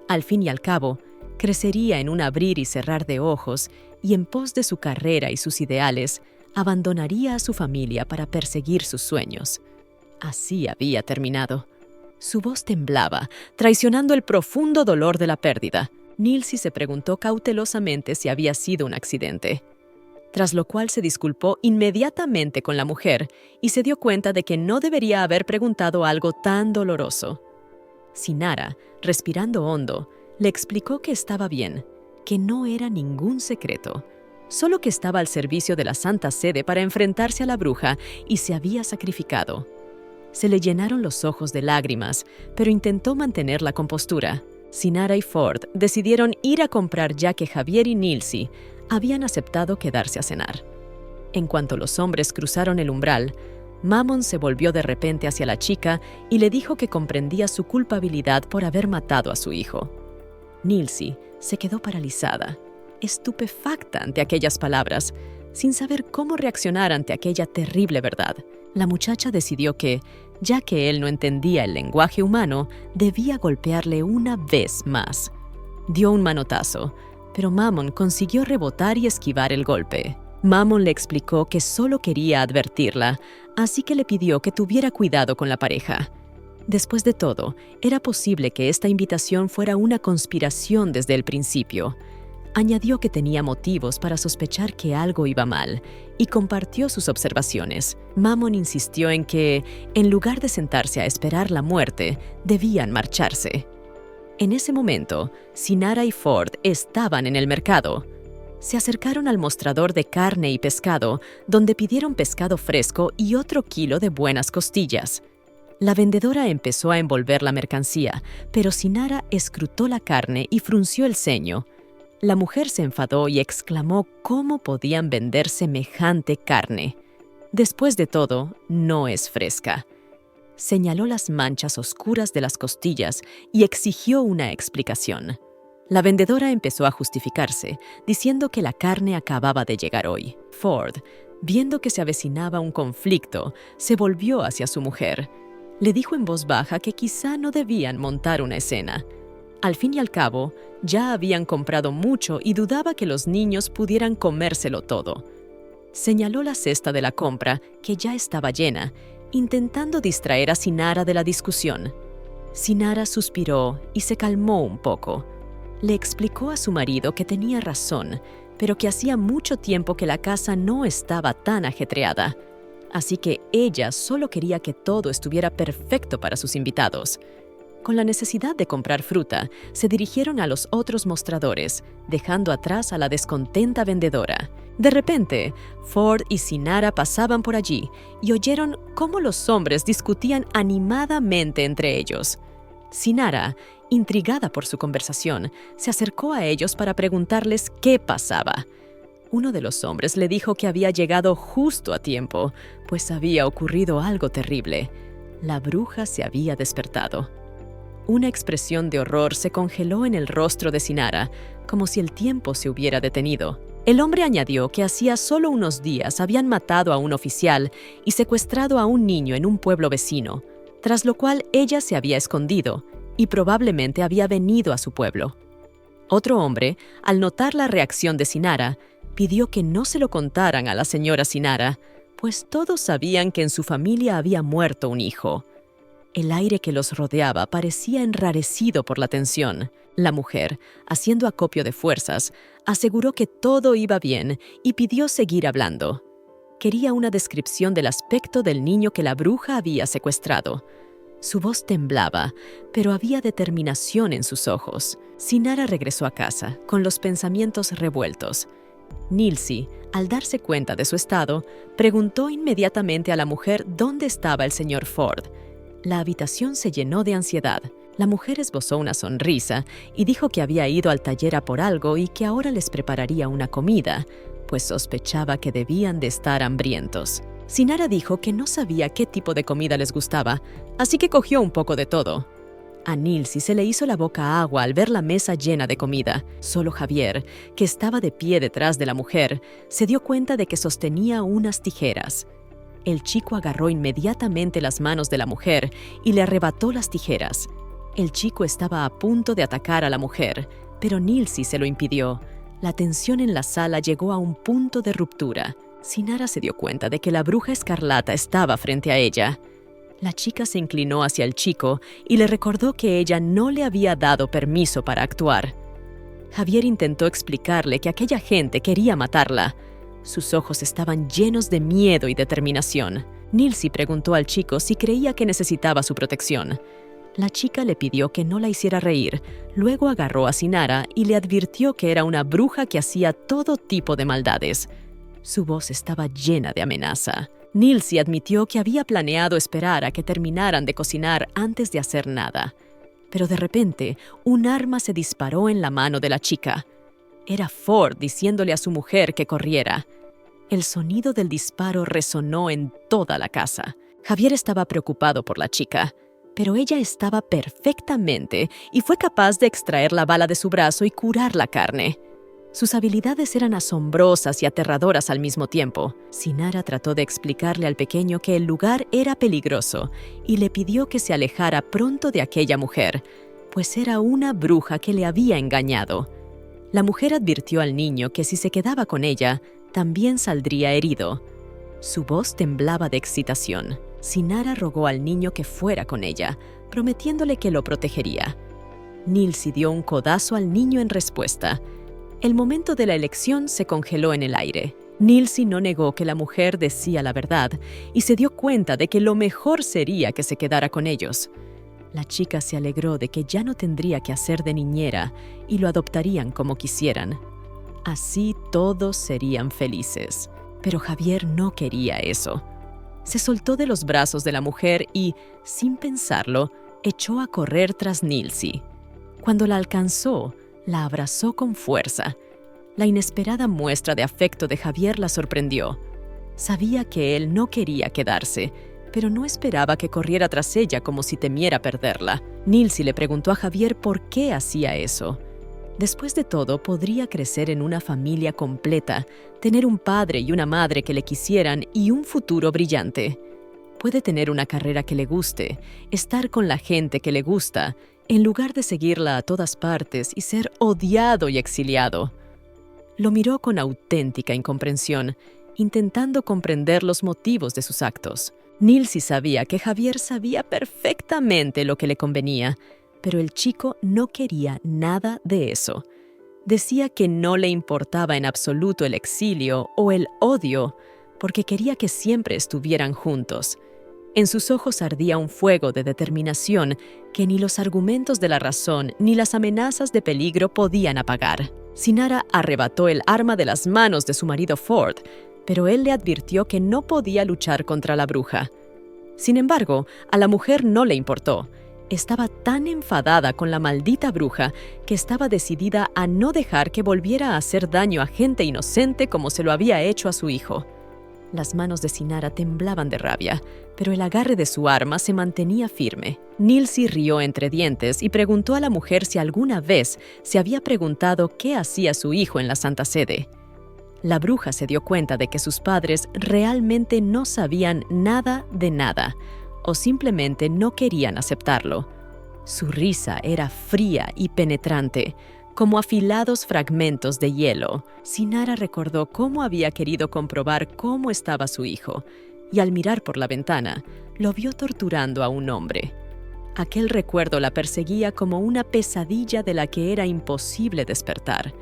S1: Al fin y al cabo, crecería en un abrir y cerrar de ojos y en pos de su carrera y sus ideales, abandonaría a su familia para perseguir sus sueños. Así había terminado. Su voz temblaba, traicionando el profundo dolor de la pérdida. Nilsi se preguntó cautelosamente si había sido un accidente, tras lo cual se disculpó inmediatamente con la mujer y se dio cuenta de que no debería haber preguntado algo tan doloroso. Sinara, respirando hondo, le explicó que estaba bien, que no era ningún secreto, solo que estaba al servicio de la Santa Sede para enfrentarse a la bruja y se había sacrificado. Se le llenaron los ojos de lágrimas, pero intentó mantener la compostura. Sinara y Ford decidieron ir a comprar ya que Javier y Nilsi habían aceptado quedarse a cenar. En cuanto los hombres cruzaron el umbral, Mammon se volvió de repente hacia la chica y le dijo que comprendía su culpabilidad por haber matado a su hijo. Nilsi se quedó paralizada, estupefacta ante aquellas palabras, sin saber cómo reaccionar ante aquella terrible verdad. La muchacha decidió que, ya que él no entendía el lenguaje humano, debía golpearle una vez más. Dio un manotazo, pero Mammon consiguió rebotar y esquivar el golpe. Mammon le explicó que solo quería advertirla, así que le pidió que tuviera cuidado con la pareja. Después de todo, era posible que esta invitación fuera una conspiración desde el principio. Añadió que tenía motivos para sospechar que algo iba mal y compartió sus observaciones. Mammon insistió en que, en lugar de sentarse a esperar la muerte, debían marcharse. En ese momento, Sinara y Ford estaban en el mercado. Se acercaron al mostrador de carne y pescado, donde pidieron pescado fresco y otro kilo de buenas costillas. La vendedora empezó a envolver la mercancía, pero Sinara escrutó la carne y frunció el ceño. La mujer se enfadó y exclamó cómo podían vender semejante carne. Después de todo, no es fresca. Señaló las manchas oscuras de las costillas y exigió una explicación. La vendedora empezó a justificarse, diciendo que la carne acababa de llegar hoy. Ford, viendo que se avecinaba un conflicto, se volvió hacia su mujer. Le dijo en voz baja que quizá no debían montar una escena. Al fin y al cabo, ya habían comprado mucho y dudaba que los niños pudieran comérselo todo. Señaló la cesta de la compra, que ya estaba llena, intentando distraer a Sinara de la discusión. Sinara suspiró y se calmó un poco. Le explicó a su marido que tenía razón, pero que hacía mucho tiempo que la casa no estaba tan ajetreada. Así que ella solo quería que todo estuviera perfecto para sus invitados. Con la necesidad de comprar fruta, se dirigieron a los otros mostradores, dejando atrás a la descontenta vendedora. De repente, Ford y Sinara pasaban por allí y oyeron cómo los hombres discutían animadamente entre ellos. Sinara, intrigada por su conversación, se acercó a ellos para preguntarles qué pasaba. Uno de los hombres le dijo que había llegado justo a tiempo, pues había ocurrido algo terrible. La bruja se había despertado. Una expresión de horror se congeló en el rostro de Sinara, como si el tiempo se hubiera detenido. El hombre añadió que hacía solo unos días habían matado a un oficial y secuestrado a un niño en un pueblo vecino, tras lo cual ella se había escondido y probablemente había venido a su pueblo. Otro hombre, al notar la reacción de Sinara, pidió que no se lo contaran a la señora Sinara, pues todos sabían que en su familia había muerto un hijo. El aire que los rodeaba parecía enrarecido por la tensión. La mujer, haciendo acopio de fuerzas, aseguró que todo iba bien y pidió seguir hablando. Quería una descripción del aspecto del niño que la bruja había secuestrado. Su voz temblaba, pero había determinación en sus ojos. Sinara regresó a casa, con los pensamientos revueltos. Nilsi, al darse cuenta de su estado, preguntó inmediatamente a la mujer dónde estaba el señor Ford. La habitación se llenó de ansiedad. La mujer esbozó una sonrisa y dijo que había ido al taller a por algo y que ahora les prepararía una comida, pues sospechaba que debían de estar hambrientos. Sinara dijo que no sabía qué tipo de comida les gustaba, así que cogió un poco de todo. A Nilsi se le hizo la boca agua al ver la mesa llena de comida. Solo Javier, que estaba de pie detrás de la mujer, se dio cuenta de que sostenía unas tijeras. El chico agarró inmediatamente las manos de la mujer y le arrebató las tijeras. El chico estaba a punto de atacar a la mujer, pero Nilsi se lo impidió. La tensión en la sala llegó a un punto de ruptura. Sinara se dio cuenta de que la bruja escarlata estaba frente a ella. La chica se inclinó hacia el chico y le recordó que ella no le había dado permiso para actuar. Javier intentó explicarle que aquella gente quería matarla. Sus ojos estaban llenos de miedo y determinación. Nilsi preguntó al chico si creía que necesitaba su protección. La chica le pidió que no la hiciera reír, luego agarró a Sinara y le advirtió que era una bruja que hacía todo tipo de maldades. Su voz estaba llena de amenaza. Nilsi admitió que había planeado esperar a que terminaran de cocinar antes de hacer nada. Pero de repente, un arma se disparó en la mano de la chica. Era Ford diciéndole a su mujer que corriera. El sonido del disparo resonó en toda la casa. Javier estaba preocupado por la chica, pero ella estaba perfectamente y fue capaz de extraer la bala de su brazo y curar la carne. Sus habilidades eran asombrosas y aterradoras al mismo tiempo. Sinara trató de explicarle al pequeño que el lugar era peligroso y le pidió que se alejara pronto de aquella mujer, pues era una bruja que le había engañado. La mujer advirtió al niño que si se quedaba con ella, también saldría herido. Su voz temblaba de excitación. Sinara rogó al niño que fuera con ella, prometiéndole que lo protegería. Nilsi dio un codazo al niño en respuesta. El momento de la elección se congeló en el aire. Nilsi no negó que la mujer decía la verdad y se dio cuenta de que lo mejor sería que se quedara con ellos. La chica se alegró de que ya no tendría que hacer de niñera y lo adoptarían como quisieran. Así todos serían felices. Pero Javier no quería eso. Se soltó de los brazos de la mujer y, sin pensarlo, echó a correr tras Nilsi. Cuando la alcanzó, la abrazó con fuerza. La inesperada muestra de afecto de Javier la sorprendió. Sabía que él no quería quedarse, pero no esperaba que corriera tras ella como si temiera perderla. Nilsi le preguntó a Javier por qué hacía eso. Después de todo, podría crecer en una familia completa, tener un padre y una madre que le quisieran y un futuro brillante. Puede tener una carrera que le guste, estar con la gente que le gusta, en lugar de seguirla a todas partes y ser odiado y exiliado. Lo miró con auténtica incomprensión, intentando comprender los motivos de sus actos. Nilsi sabía que Javier sabía perfectamente lo que le convenía, pero el chico no quería nada de eso. Decía que no le importaba en absoluto el exilio o el odio, porque quería que siempre estuvieran juntos. En sus ojos ardía un fuego de determinación que ni los argumentos de la razón ni las amenazas de peligro podían apagar. Sinara arrebató el arma de las manos de su marido Ford, pero él le advirtió que no podía luchar contra la bruja. Sin embargo, a la mujer no le importó. Estaba tan enfadada con la maldita bruja que estaba decidida a no dejar que volviera a hacer daño a gente inocente como se lo había hecho a su hijo. Las manos de Sinara temblaban de rabia, pero el agarre de su arma se mantenía firme. Nilsi rió entre dientes y preguntó a la mujer si alguna vez se había preguntado qué hacía su hijo en la Santa Sede. La bruja se dio cuenta de que sus padres realmente no sabían nada de nada, o simplemente no querían aceptarlo. Su risa era fría y penetrante, como afilados fragmentos de hielo. Sinara recordó cómo había querido comprobar cómo estaba su hijo, y al mirar por la ventana, lo vio torturando a un hombre. Aquel recuerdo la perseguía como una pesadilla de la que era imposible despertar.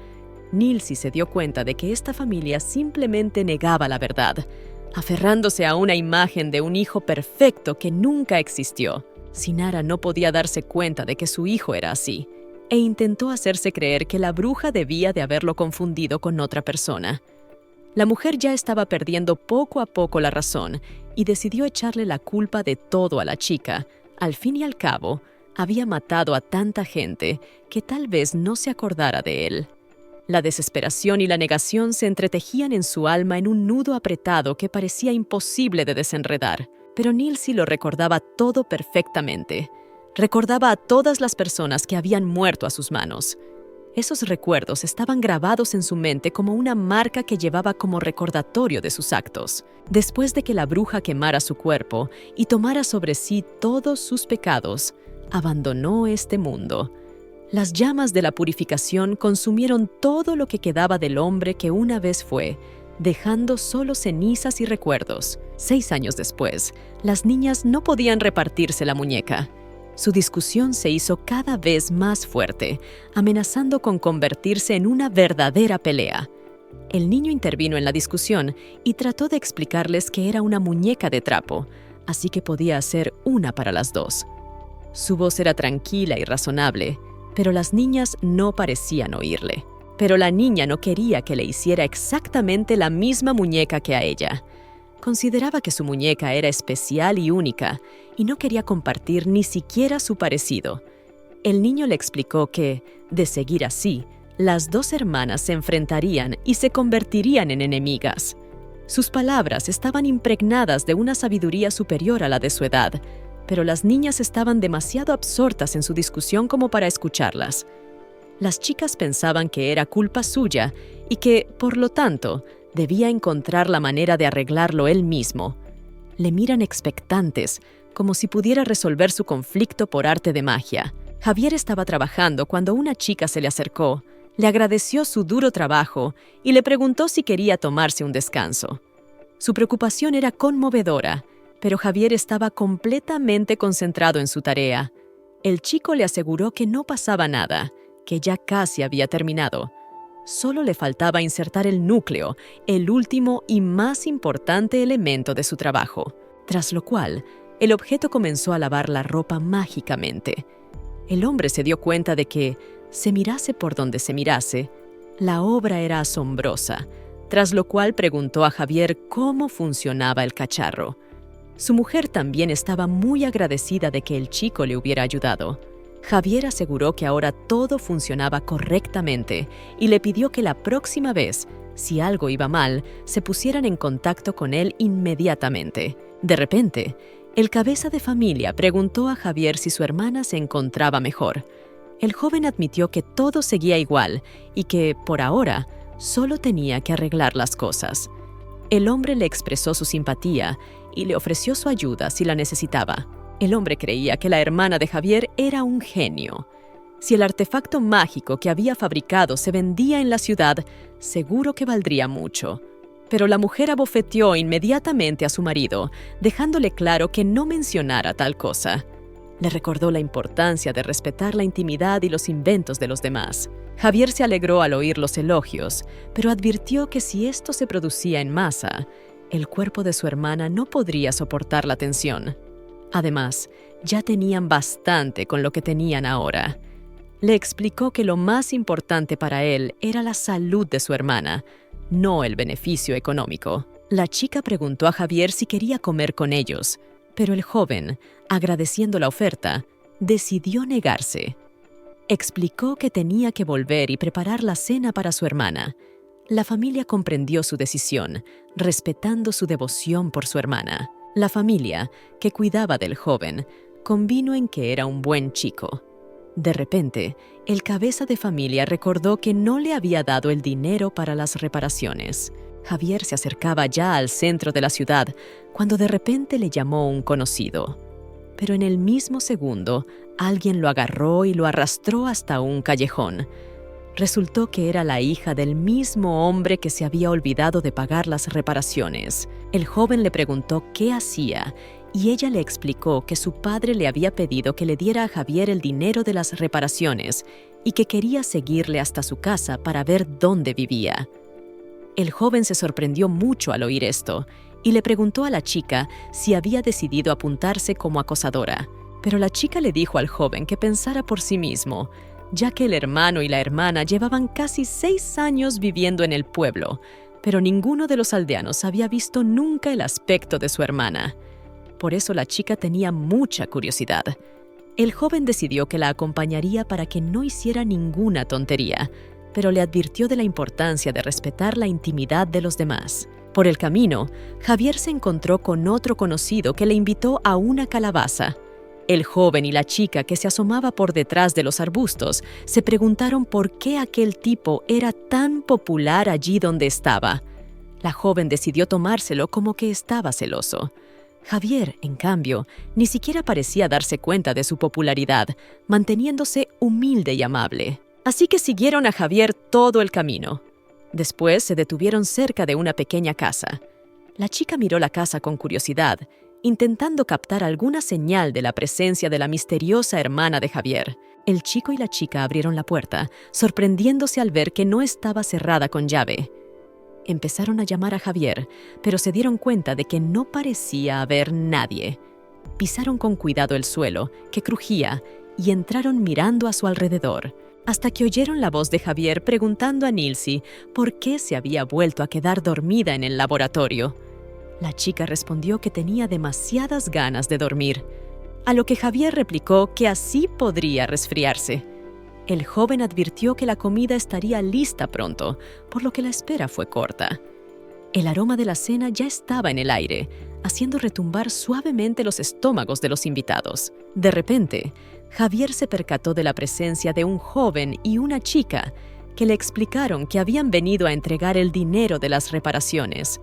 S1: Nilsi se dio cuenta de que esta familia simplemente negaba la verdad, aferrándose a una imagen de un hijo perfecto que nunca existió. Sinara no podía darse cuenta de que su hijo era así, e intentó hacerse creer que la bruja debía de haberlo confundido con otra persona. La mujer ya estaba perdiendo poco a poco la razón y decidió echarle la culpa de todo a la chica. Al fin y al cabo, había matado a tanta gente que tal vez no se acordara de él. La desesperación y la negación se entretejían en su alma en un nudo apretado que parecía imposible de desenredar, pero Nilsi lo recordaba todo perfectamente. Recordaba a todas las personas que habían muerto a sus manos. Esos recuerdos estaban grabados en su mente como una marca que llevaba como recordatorio de sus actos. Después de que la bruja quemara su cuerpo y tomara sobre sí todos sus pecados, abandonó este mundo. Las llamas de la purificación consumieron todo lo que quedaba del hombre que una vez fue, dejando solo cenizas y recuerdos. 6 años después, las niñas no podían repartirse la muñeca. Su discusión se hizo cada vez más fuerte, amenazando con convertirse en una verdadera pelea. El niño intervino en la discusión y trató de explicarles que era una muñeca de trapo, así que podía hacer una para las dos. Su voz era tranquila y razonable, pero las niñas no parecían oírle. Pero la niña no quería que le hiciera exactamente la misma muñeca que a ella. Consideraba que su muñeca era especial y única, y no quería compartir ni siquiera su parecido. El niño le explicó que, de seguir así, las dos hermanas se enfrentarían y se convertirían en enemigas. Sus palabras estaban impregnadas de una sabiduría superior a la de su edad, pero las niñas estaban demasiado absortas en su discusión como para escucharlas. Las chicas pensaban que era culpa suya y que, por lo tanto, debía encontrar la manera de arreglarlo él mismo. Le miran expectantes, como si pudiera resolver su conflicto por arte de magia. Javier estaba trabajando cuando una chica se le acercó, le agradeció su duro trabajo y le preguntó si quería tomarse un descanso. Su preocupación era conmovedora, pero Javier estaba completamente concentrado en su tarea. El chico le aseguró que no pasaba nada, que ya casi había terminado. Solo le faltaba insertar el núcleo, el último y más importante elemento de su trabajo, tras lo cual el objeto comenzó a lavar la ropa mágicamente. El hombre se dio cuenta de que, se mirase por donde se mirase, la obra era asombrosa, tras lo cual preguntó a Javier cómo funcionaba el cacharro. Su mujer también estaba muy agradecida de que el chico le hubiera ayudado. Javier aseguró que ahora todo funcionaba correctamente y le pidió que la próxima vez, si algo iba mal, se pusieran en contacto con él inmediatamente. De repente, el cabeza de familia preguntó a Javier si su hermana se encontraba mejor. El joven admitió que todo seguía igual y que, por ahora, solo tenía que arreglar las cosas. El hombre le expresó su simpatía y le ofreció su ayuda si la necesitaba. El hombre creía que la hermana de Javier era un genio. Si el artefacto mágico que había fabricado se vendía en la ciudad, seguro que valdría mucho. Pero la mujer abofeteó inmediatamente a su marido, dejándole claro que no mencionara tal cosa. Le recordó la importancia de respetar la intimidad y los inventos de los demás. Javier se alegró al oír los elogios, pero advirtió que si esto se producía en masa, el cuerpo de su hermana no podría soportar la tensión. Además, ya tenían bastante con lo que tenían ahora. Le explicó que lo más importante para él era la salud de su hermana, no el beneficio económico. La chica preguntó a Javier si quería comer con ellos, pero el joven, agradeciendo la oferta, decidió negarse. Explicó que tenía que volver y preparar la cena para su hermana. La familia comprendió su decisión, respetando su devoción por su hermana. La familia, que cuidaba del joven, convino en que era un buen chico. De repente, el cabeza de familia recordó que no le había dado el dinero para las reparaciones. Javier se acercaba ya al centro de la ciudad cuando de repente le llamó un conocido. Pero en el mismo segundo, alguien lo agarró y lo arrastró hasta un callejón. Resultó que era la hija del mismo hombre que se había olvidado de pagar las reparaciones. El joven le preguntó qué hacía y ella le explicó que su padre le había pedido que le diera a Javier el dinero de las reparaciones y que quería seguirle hasta su casa para ver dónde vivía. El joven se sorprendió mucho al oír esto y le preguntó a la chica si había decidido apuntarse como acosadora. Pero la chica le dijo al joven que pensara por sí mismo, ya que el hermano y la hermana llevaban casi 6 años viviendo en el pueblo, pero ninguno de los aldeanos había visto nunca el aspecto de su hermana. Por eso la chica tenía mucha curiosidad. El joven decidió que la acompañaría para que no hiciera ninguna tontería, pero le advirtió de la importancia de respetar la intimidad de los demás. Por el camino, Javier se encontró con otro conocido que le invitó a una calabaza. El joven y la chica que se asomaba por detrás de los arbustos se preguntaron por qué aquel tipo era tan popular allí donde estaba. La joven decidió tomárselo como que estaba celoso. Javier, en cambio, ni siquiera parecía darse cuenta de su popularidad, manteniéndose humilde y amable. Así que siguieron a Javier todo el camino. Después se detuvieron cerca de una pequeña casa. La chica miró la casa con curiosidad, intentando captar alguna señal de la presencia de la misteriosa hermana de Javier. El chico y la chica abrieron la puerta, sorprendiéndose al ver que no estaba cerrada con llave. Empezaron a llamar a Javier, pero se dieron cuenta de que no parecía haber nadie. Pisaron con cuidado el suelo, que crujía, y entraron mirando a su alrededor, hasta que oyeron la voz de Javier preguntando a Nilsi por qué se había vuelto a quedar dormida en el laboratorio. La chica respondió que tenía demasiadas ganas de dormir, a lo que Javier replicó que así podría resfriarse. El joven advirtió que la comida estaría lista pronto, por lo que la espera fue corta. El aroma de la cena ya estaba en el aire, haciendo retumbar suavemente los estómagos de los invitados. De repente, Javier se percató de la presencia de un joven y una chica que le explicaron que habían venido a entregar el dinero de las reparaciones.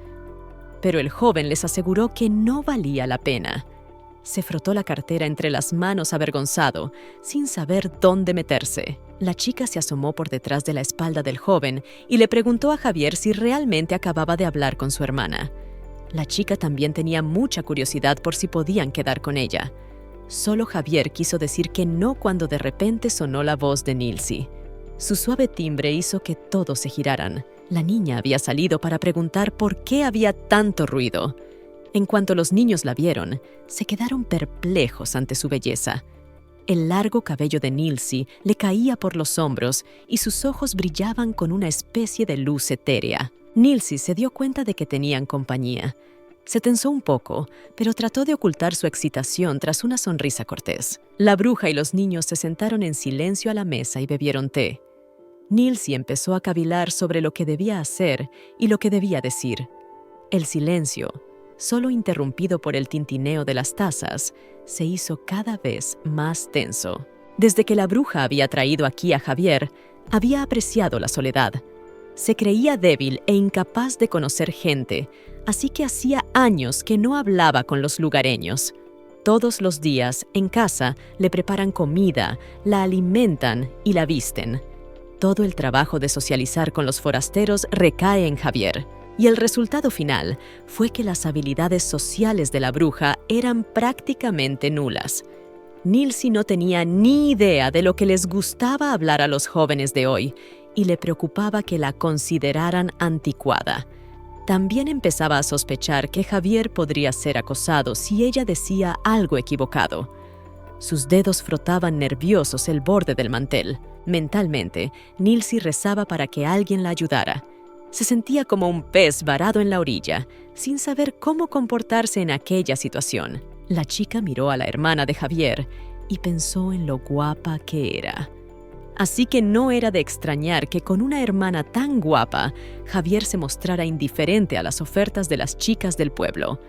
S1: Pero el joven les aseguró que no valía la pena. Se frotó la cartera entre las manos avergonzado, sin saber dónde meterse. La chica se asomó por detrás de la espalda del joven y le preguntó a Javier si realmente acababa de hablar con su hermana. La chica también tenía mucha curiosidad por si podían quedar con ella. Solo Javier quiso decir que no cuando de repente sonó la voz de Nilsi. Su suave timbre hizo que todos se giraran. La niña había salido para preguntar por qué había tanto ruido. En cuanto los niños la vieron, se quedaron perplejos ante su belleza. El largo cabello de Nilsi le caía por los hombros y sus ojos brillaban con una especie de luz etérea. Nilsi se dio cuenta de que tenían compañía. Se tensó un poco, pero trató de ocultar su excitación tras una sonrisa cortés. La bruja y los niños se sentaron en silencio a la mesa y bebieron té. Nilsi empezó a cavilar sobre lo que debía hacer y lo que debía decir. El silencio, solo interrumpido por el tintineo de las tazas, se hizo cada vez más tenso. Desde que la bruja había traído aquí a Javier, había apreciado la soledad. Se creía débil e incapaz de conocer gente, así que hacía años que no hablaba con los lugareños. Todos los días, en casa, le preparan comida, la alimentan y la visten. Todo el trabajo de socializar con los forasteros recae en Javier, y el resultado final fue que las habilidades sociales de la bruja eran prácticamente nulas. Nilsi no tenía ni idea de lo que les gustaba hablar a los jóvenes de hoy, y le preocupaba que la consideraran anticuada. También empezaba a sospechar que Javier podría ser acosado si ella decía algo equivocado. Sus dedos frotaban nerviosos el borde del mantel. Mentalmente, Nilsi rezaba para que alguien la ayudara. Se sentía como un pez varado en la orilla, sin saber cómo comportarse en aquella situación. La chica miró a la hermana de Javier y pensó en lo guapa que era. Así que no era de extrañar que con una hermana tan guapa, Javier se mostrara indiferente a las ofertas de las chicas del pueblo.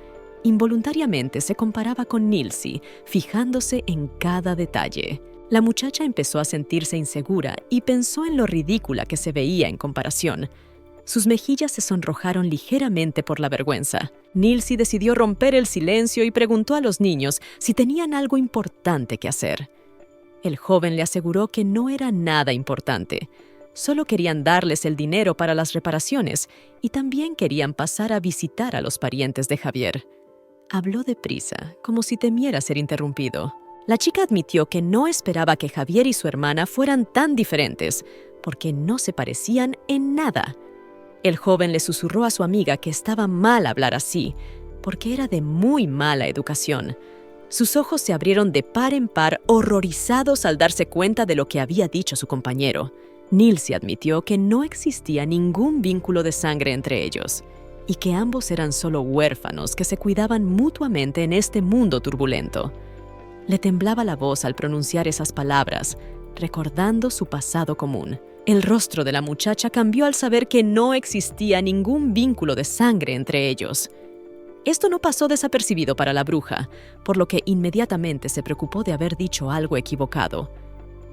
S1: Involuntariamente se comparaba con Nilsi, fijándose en cada detalle. La muchacha empezó a sentirse insegura y pensó en lo ridícula que se veía en comparación. Sus mejillas se sonrojaron ligeramente por la vergüenza. Nilsi decidió romper el silencio y preguntó a los niños si tenían algo importante que hacer. El joven le aseguró que no era nada importante. Solo querían darles el dinero para las reparaciones y también querían pasar a visitar a los parientes de Javier. Habló deprisa, como si temiera ser interrumpido. La chica admitió que no esperaba que Javier y su hermana fueran tan diferentes, porque no se parecían en nada. El joven le susurró a su amiga que estaba mal hablar así, porque era de muy mala educación. Sus ojos se abrieron de par en par, horrorizados al darse cuenta de lo que había dicho su compañero. Nilsi admitió que no existía ningún vínculo de sangre entre ellos, y que ambos eran solo huérfanos que se cuidaban mutuamente en este mundo turbulento. Le temblaba la voz al pronunciar esas palabras, recordando su pasado común. El rostro de la muchacha cambió al saber que no existía ningún vínculo de sangre entre ellos. Esto no pasó desapercibido para la bruja, por lo que inmediatamente se preocupó de haber dicho algo equivocado.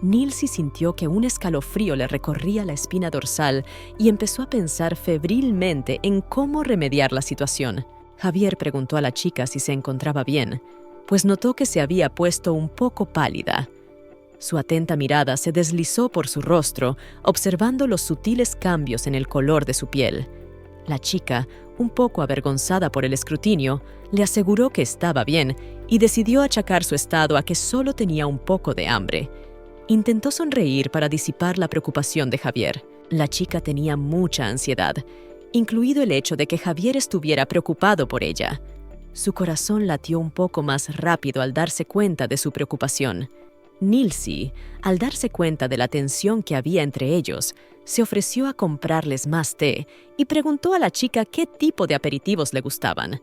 S1: Nilsi sintió que un escalofrío le recorría la espina dorsal y empezó a pensar febrilmente en cómo remediar la situación. Javier preguntó a la chica si se encontraba bien, pues notó que se había puesto un poco pálida. Su atenta mirada se deslizó por su rostro, observando los sutiles cambios en el color de su piel. La chica, un poco avergonzada por el escrutinio, le aseguró que estaba bien y decidió achacar su estado a que solo tenía un poco de hambre. Intentó sonreír para disipar la preocupación de Javier. La chica tenía mucha ansiedad, incluido el hecho de que Javier estuviera preocupado por ella. Su corazón latió un poco más rápido al darse cuenta de su preocupación. Nilsi, al darse cuenta de la tensión que había entre ellos, se ofreció a comprarles más té y preguntó a la chica qué tipo de aperitivos le gustaban.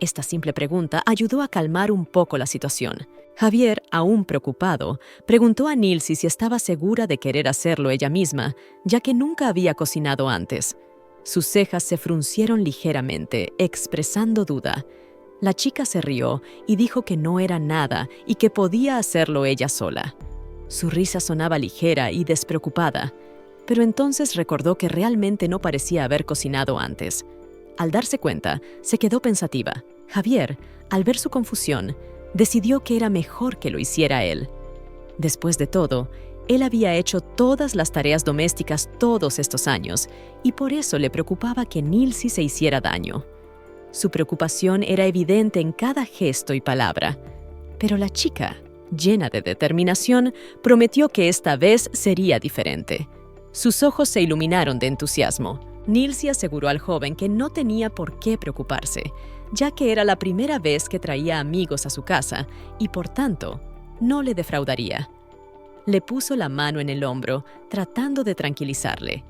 S1: Esta simple pregunta ayudó a calmar un poco la situación. Javier, aún preocupado, preguntó a Nilsi si estaba segura de querer hacerlo ella misma, ya que nunca había cocinado antes. Sus cejas se fruncieron ligeramente, expresando duda. La chica se rió y dijo que no era nada y que podía hacerlo ella sola. Su risa sonaba ligera y despreocupada, pero entonces recordó que realmente no parecía haber cocinado antes. Al darse cuenta, se quedó pensativa. Javier, al ver su confusión, decidió que era mejor que lo hiciera él. Después de todo, él había hecho todas las tareas domésticas todos estos años y por eso le preocupaba que Nilsi se hiciera daño. Su preocupación era evidente en cada gesto y palabra, pero la chica, llena de determinación, prometió que esta vez sería diferente. Sus ojos se iluminaron de entusiasmo. Nilsi aseguró al joven que no tenía por qué preocuparse, ya que era la primera vez que traía amigos a su casa y, por tanto, no le defraudaría. Le puso la mano en el hombro, tratando de tranquilizarle.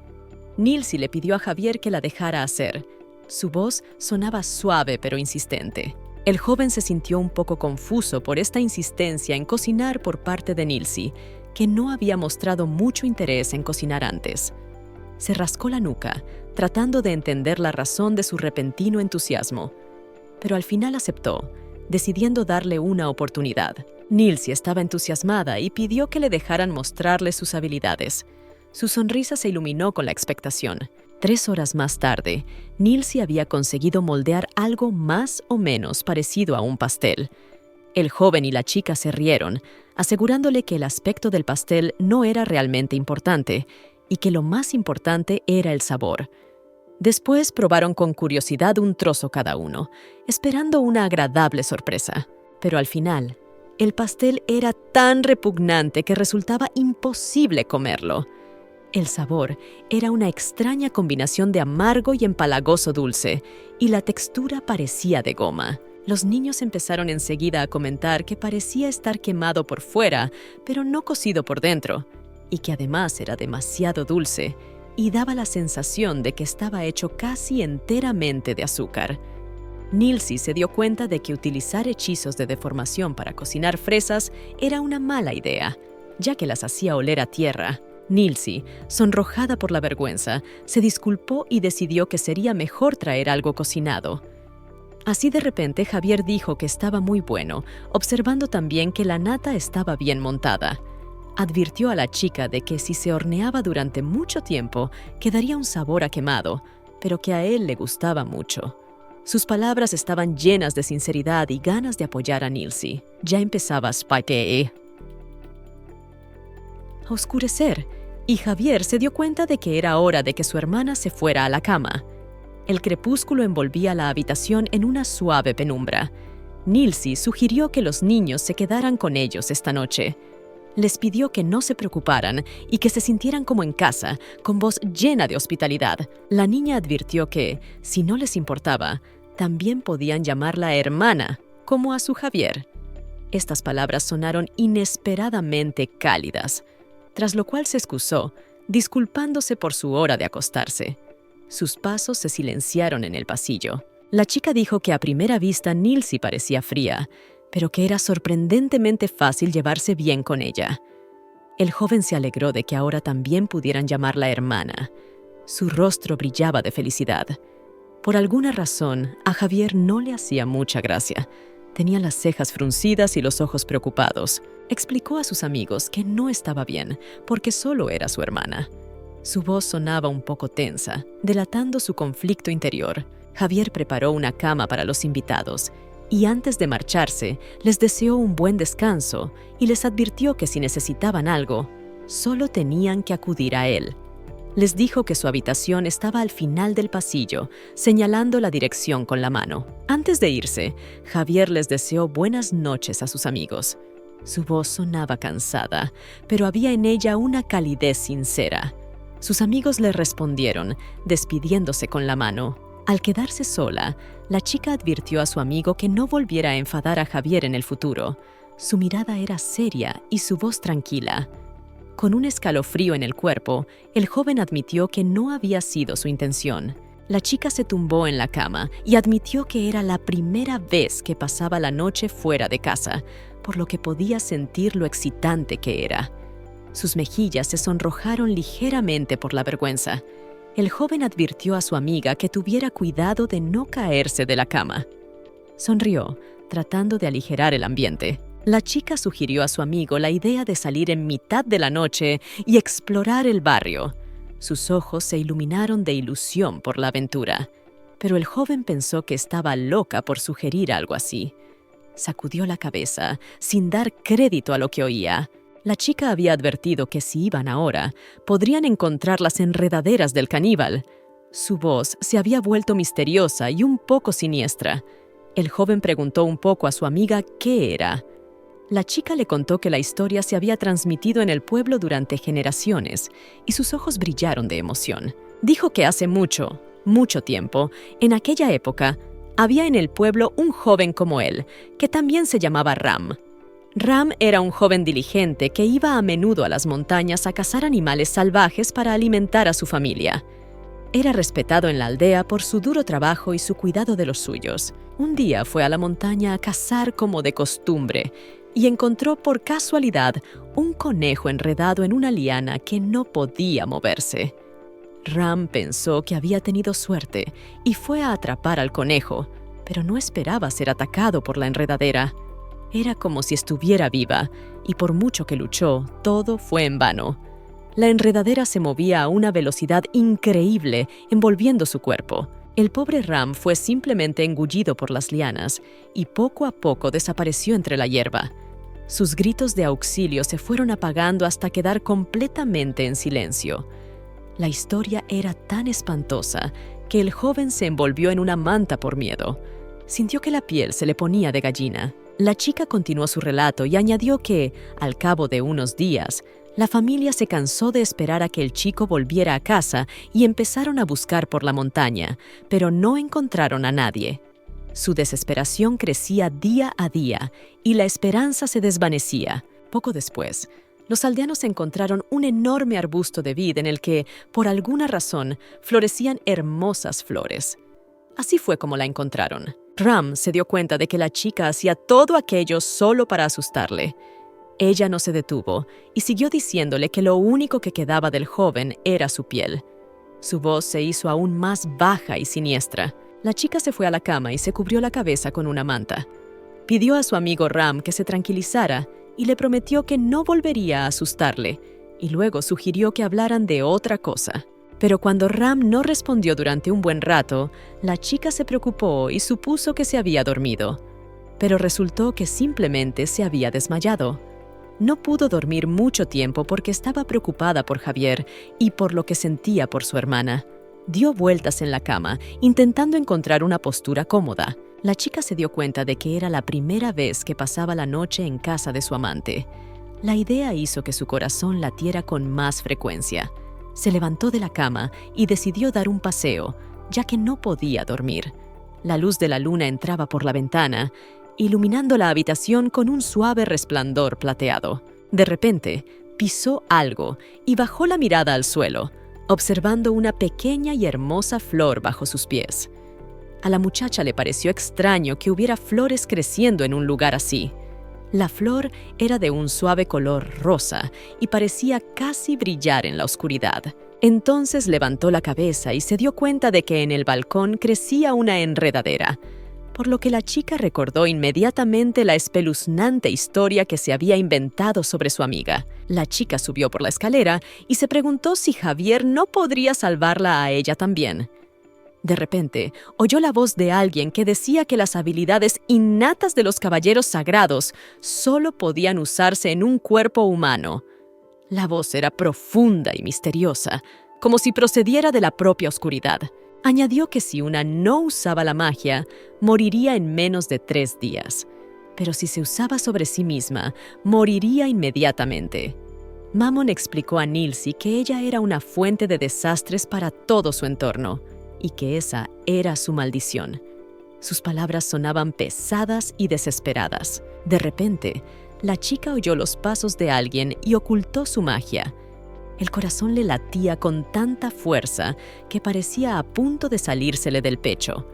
S1: Nilsi le pidió a Javier que la dejara hacer. Su voz sonaba suave pero insistente. El joven se sintió un poco confuso por esta insistencia en cocinar por parte de Nilsi, que no había mostrado mucho interés en cocinar antes. Se rascó la nuca, tratando de entender la razón de su repentino entusiasmo, pero al final aceptó, decidiendo darle una oportunidad. Nilsi estaba entusiasmada y pidió que le dejaran mostrarle sus habilidades. Su sonrisa se iluminó con la expectación. 3 horas más tarde, Nilsi había conseguido moldear algo más o menos parecido a un pastel. El joven y la chica se rieron, asegurándole que el aspecto del pastel no era realmente importante y que lo más importante era el sabor. Después probaron con curiosidad un trozo cada uno, esperando una agradable sorpresa. Pero al final, el pastel era tan repugnante que resultaba imposible comerlo. El sabor era una extraña combinación de amargo y empalagoso dulce, y la textura parecía de goma. Los niños empezaron enseguida a comentar que parecía estar quemado por fuera, pero no cocido por dentro, y que además era demasiado dulce, y daba la sensación de que estaba hecho casi enteramente de azúcar. Nilsi se dio cuenta de que utilizar hechizos de deformación para cocinar fresas era una mala idea, ya que las hacía oler a tierra. Nilsi, sonrojada por la vergüenza, se disculpó y decidió que sería mejor traer algo cocinado. Así de repente Javier dijo que estaba muy bueno, observando también que la nata estaba bien montada. Advirtió a la chica de que si se horneaba durante mucho tiempo, quedaría un sabor a quemado, pero que a él le gustaba mucho. Sus palabras estaban llenas de sinceridad y ganas de apoyar a Nilsi. Ya empezaba a oscurecer, y Javier se dio cuenta de que era hora de que su hermana se fuera a la cama. El crepúsculo envolvía la habitación en una suave penumbra. Nilsi sugirió que los niños se quedaran con ellos esta noche. Les pidió que no se preocuparan y que se sintieran como en casa, con voz llena de hospitalidad. La niña advirtió que, si no les importaba, también podían llamarla hermana, como a su Javier. Estas palabras sonaron inesperadamente cálidas, tras lo cual se excusó, disculpándose por su hora de acostarse. Sus pasos se silenciaron en el pasillo. La chica dijo que a primera vista Nilsi parecía fría, pero que era sorprendentemente fácil llevarse bien con ella. El joven se alegró de que ahora también pudieran llamarla hermana. Su rostro brillaba de felicidad. Por alguna razón, a Javier no le hacía mucha gracia. Tenía las cejas fruncidas y los ojos preocupados. Explicó a sus amigos que no estaba bien, porque solo era su hermana. Su voz sonaba un poco tensa, delatando su conflicto interior. Javier preparó una cama para los invitados, y antes de marcharse, les deseó un buen descanso y les advirtió que si necesitaban algo, solo tenían que acudir a él. Les dijo que su habitación estaba al final del pasillo, señalando la dirección con la mano. Antes de irse, Javier les deseó buenas noches a sus amigos. Su voz sonaba cansada, pero había en ella una calidez sincera. Sus amigos le respondieron, despidiéndose con la mano. Al quedarse sola, la chica advirtió a su amigo que no volviera a enfadar a Javier en el futuro. Su mirada era seria y su voz tranquila. Con un escalofrío en el cuerpo, el joven admitió que no había sido su intención. La chica se tumbó en la cama y admitió que era la primera vez que pasaba la noche fuera de casa, por lo que podía sentir lo excitante que era. Sus mejillas se sonrojaron ligeramente por la vergüenza. El joven advirtió a su amiga que tuviera cuidado de no caerse de la cama. Sonrió, tratando de aligerar el ambiente. La chica sugirió a su amigo la idea de salir en mitad de la noche y explorar el barrio. Sus ojos se iluminaron de ilusión por la aventura, pero el joven pensó que estaba loca por sugerir algo así. Sacudió la cabeza, sin dar crédito a lo que oía. La chica había advertido que si iban ahora, podrían encontrar las enredaderas del caníbal. Su voz se había vuelto misteriosa y un poco siniestra. El joven preguntó un poco a su amiga qué era. La chica le contó que la historia se había transmitido en el pueblo durante generaciones, y sus ojos brillaron de emoción. Dijo que hace mucho, mucho tiempo, en aquella época, había en el pueblo un joven como él, que también se llamaba Ram. Ram era un joven diligente que iba a menudo a las montañas a cazar animales salvajes para alimentar a su familia. Era respetado en la aldea por su duro trabajo y su cuidado de los suyos. Un día fue a la montaña a cazar como de costumbre y encontró por casualidad un conejo enredado en una liana que no podía moverse. Ram pensó que había tenido suerte y fue a atrapar al conejo, pero no esperaba ser atacado por la enredadera. Era como si estuviera viva, y por mucho que luchó, todo fue en vano. La enredadera se movía a una velocidad increíble, envolviendo su cuerpo. El pobre Ram fue simplemente engullido por las lianas, y poco a poco desapareció entre la hierba. Sus gritos de auxilio se fueron apagando hasta quedar completamente en silencio. La historia era tan espantosa que el joven se envolvió en una manta por miedo. Sintió que la piel se le ponía de gallina. La chica continuó su relato y añadió que, al cabo de unos días, la familia se cansó de esperar a que el chico volviera a casa y empezaron a buscar por la montaña, pero no encontraron a nadie. Su desesperación crecía día a día y la esperanza se desvanecía. Poco después, los aldeanos encontraron un enorme arbusto de vid en el que, por alguna razón, florecían hermosas flores. Así fue como la encontraron. Ram se dio cuenta de que la chica hacía todo aquello solo para asustarle. Ella no se detuvo y siguió diciéndole que lo único que quedaba del joven era su piel. Su voz se hizo aún más baja y siniestra. La chica se fue a la cama y se cubrió la cabeza con una manta. Pidió a su amigo Ram que se tranquilizara y le prometió que no volvería a asustarle, y luego sugirió que hablaran de otra cosa. Pero cuando Ram no respondió durante un buen rato, la chica se preocupó y supuso que se había dormido. Pero resultó que simplemente se había desmayado. No pudo dormir mucho tiempo porque estaba preocupada por Javier y por lo que sentía por su hermana. Dio vueltas en la cama, intentando encontrar una postura cómoda. La chica se dio cuenta de que era la primera vez que pasaba la noche en casa de su amante. La idea hizo que su corazón latiera con más frecuencia. Se levantó de la cama y decidió dar un paseo, ya que no podía dormir. La luz de la luna entraba por la ventana, iluminando la habitación con un suave resplandor plateado. De repente, pisó algo y bajó la mirada al suelo, observando una pequeña y hermosa flor bajo sus pies. A la muchacha le pareció extraño que hubiera flores creciendo en un lugar así. La flor era de un suave color rosa y parecía casi brillar en la oscuridad. Entonces levantó la cabeza y se dio cuenta de que en el balcón crecía una enredadera, por lo que la chica recordó inmediatamente la espeluznante historia que se había inventado sobre su amiga. La chica subió por la escalera y se preguntó si Javier no podría salvarla a ella también. De repente, oyó la voz de alguien que decía que las habilidades innatas de los caballeros sagrados solo podían usarse en un cuerpo humano. La voz era profunda y misteriosa, como si procediera de la propia oscuridad. Añadió que si una no usaba la magia, moriría en menos de 3 días. Pero si se usaba sobre sí misma, moriría inmediatamente. Mammon explicó a Nilsi que ella era una fuente de desastres para todo su entorno, y que esa era su maldición. Sus palabras sonaban pesadas y desesperadas. De repente, la chica oyó los pasos de alguien y ocultó su magia. El corazón le latía con tanta fuerza que parecía a punto de salírsele del pecho.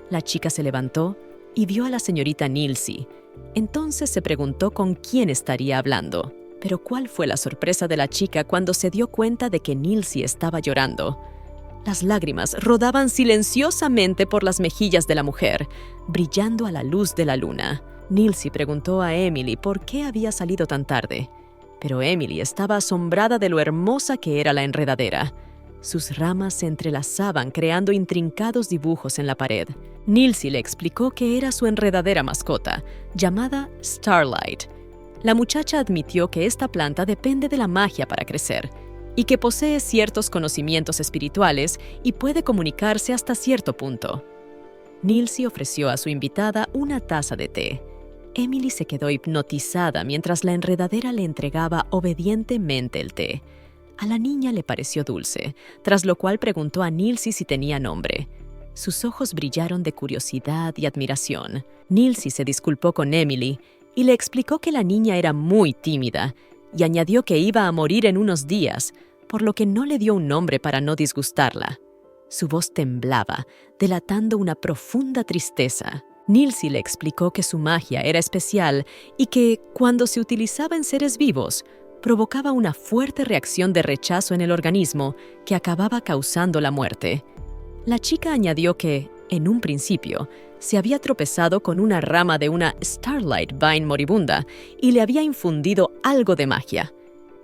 S1: La chica se levantó y vio a la señorita Nilsi. Entonces se preguntó con quién estaría hablando. Pero ¿cuál fue la sorpresa de la chica cuando se dio cuenta de que Nilsi estaba llorando? Las lágrimas rodaban silenciosamente por las mejillas de la mujer, brillando a la luz de la luna. Nilsi preguntó a Emily por qué había salido tan tarde. Pero Emily estaba asombrada de lo hermosa que era la enredadera. Sus ramas se entrelazaban creando intrincados dibujos en la pared. Nilsi le explicó que era su enredadera mascota, llamada Starlight. La muchacha admitió que esta planta depende de la magia para crecer y que posee ciertos conocimientos espirituales y puede comunicarse hasta cierto punto. Nilsi ofreció a su invitada una taza de té. Emily se quedó hipnotizada mientras la enredadera le entregaba obedientemente el té. A la niña le pareció dulce, tras lo cual preguntó a Nilsi si tenía nombre. Sus ojos brillaron de curiosidad y admiración. Nilsi se disculpó con Emily y le explicó que la niña era muy tímida y añadió que iba a morir en unos días, por lo que no le dio un nombre para no disgustarla. Su voz temblaba, delatando una profunda tristeza. Nilsi le explicó que su magia era especial y que, cuando se utilizaba en seres vivos, provocaba una fuerte reacción de rechazo en el organismo que acababa causando la muerte. La chica añadió que, En un principio, se había tropezado con una rama de una Starlight Vine moribunda y le había infundido algo de magia.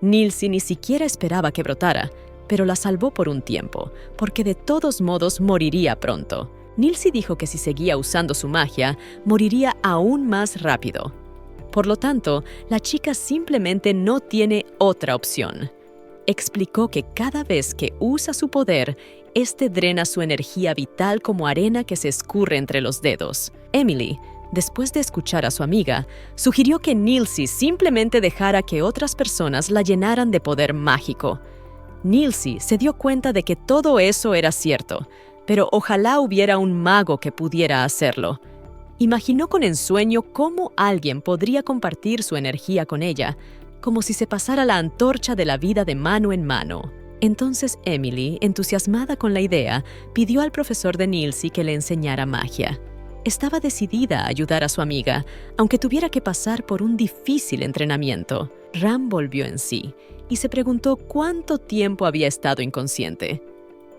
S1: Nilsi ni siquiera esperaba que brotara, pero la salvó por un tiempo, porque de todos modos moriría pronto. Nilsi dijo que si seguía usando su magia, moriría aún más rápido. Por lo tanto, la chica simplemente no tiene otra opción. Explicó que cada vez que usa su poder, este drena su energía vital como arena que se escurre entre los dedos. Emily, después de escuchar a su amiga, sugirió que Nilsi simplemente dejara que otras personas la llenaran de poder mágico. Nilsi se dio cuenta de que todo eso era cierto, pero ojalá hubiera un mago que pudiera hacerlo. Imaginó con ensueño cómo alguien podría compartir su energía con ella, como si se pasara la antorcha de la vida de mano en mano. Entonces Emily, entusiasmada con la idea, pidió al profesor de Nilsi que le enseñara magia. Estaba decidida a ayudar a su amiga, aunque tuviera que pasar por un difícil entrenamiento. Ram volvió en sí y se preguntó cuánto tiempo había estado inconsciente.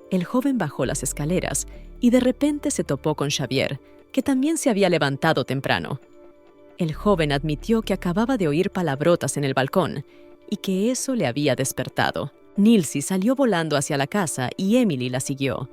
S1: El joven bajó las escaleras y de repente se topó con Xavier, que también se había levantado temprano. El joven admitió que acababa de oír palabrotas en el balcón y que eso le había despertado. Nilsi salió volando hacia la casa y Emily la siguió.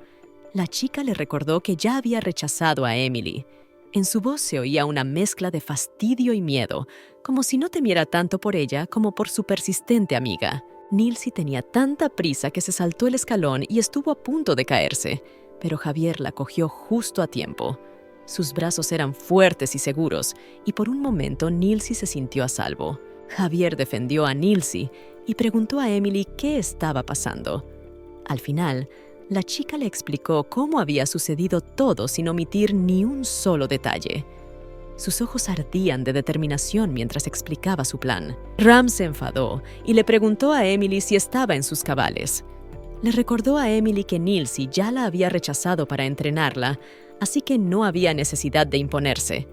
S1: La chica le recordó que ya había rechazado a Emily. En su voz se oía una mezcla de fastidio y miedo, como si no temiera tanto por ella como por su persistente amiga. Nilsi tenía tanta prisa que se saltó el escalón y estuvo a punto de caerse, pero Javier la cogió justo a tiempo. Sus brazos eran fuertes y seguros, y por un momento Nilsi se sintió a salvo. Javier defendió a Nilsi y preguntó a Emily qué estaba pasando. Al final, la chica le explicó cómo había sucedido todo sin omitir ni un solo detalle. Sus ojos ardían de determinación mientras explicaba su plan. Ram se enfadó y le preguntó a Emily si estaba en sus cabales. Le recordó a Emily que Nilsi ya la había rechazado para entrenarla, así que no había necesidad de imponerse.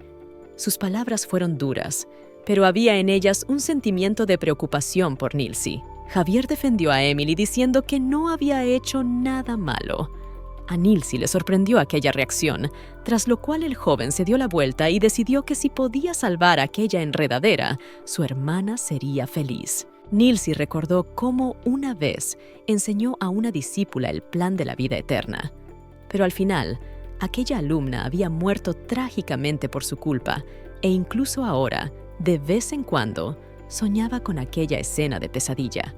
S1: Sus palabras fueron duras, pero había en ellas un sentimiento de preocupación por Nilsi. Javier defendió a Emily diciendo que no había hecho nada malo. A Nilsi le sorprendió aquella reacción, tras lo cual el joven se dio la vuelta y decidió que si podía salvar aquella enredadera, su hermana sería feliz. Nilsi recordó cómo una vez enseñó a una discípula el plan de la vida eterna. Pero al final, aquella alumna había muerto trágicamente por su culpa, e incluso ahora, de vez en cuando, soñaba con aquella escena de pesadilla.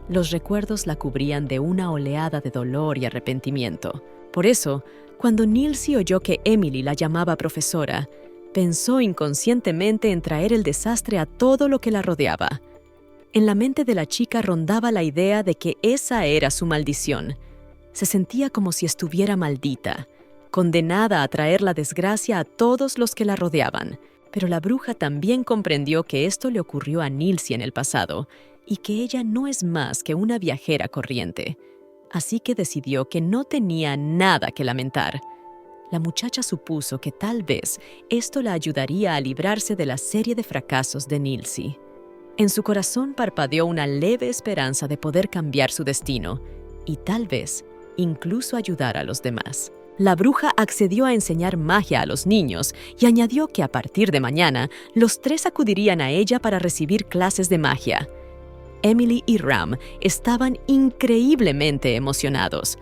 S1: Los recuerdos la cubrían de una oleada de dolor y arrepentimiento. Por eso, cuando Nilsi oyó que Emily la llamaba profesora, pensó inconscientemente en traer el desastre a todo lo que la rodeaba. En la mente de la chica rondaba la idea de que esa era su maldición. Se sentía como si estuviera maldita, condenada a traer la desgracia a todos los que la rodeaban. Pero la bruja también comprendió que esto le ocurrió a Nilsi en el pasado y que ella no es más que una viajera corriente. Así que decidió que no tenía nada que lamentar. La muchacha supuso que tal vez esto la ayudaría a librarse de la serie de fracasos de Nilsi. En su corazón parpadeó una leve esperanza de poder cambiar su destino y tal vez incluso ayudar a los demás. La bruja accedió a enseñar magia a los niños y añadió que a partir de mañana, los tres acudirían a ella para recibir clases de magia. Emily y Ram estaban increíblemente emocionados,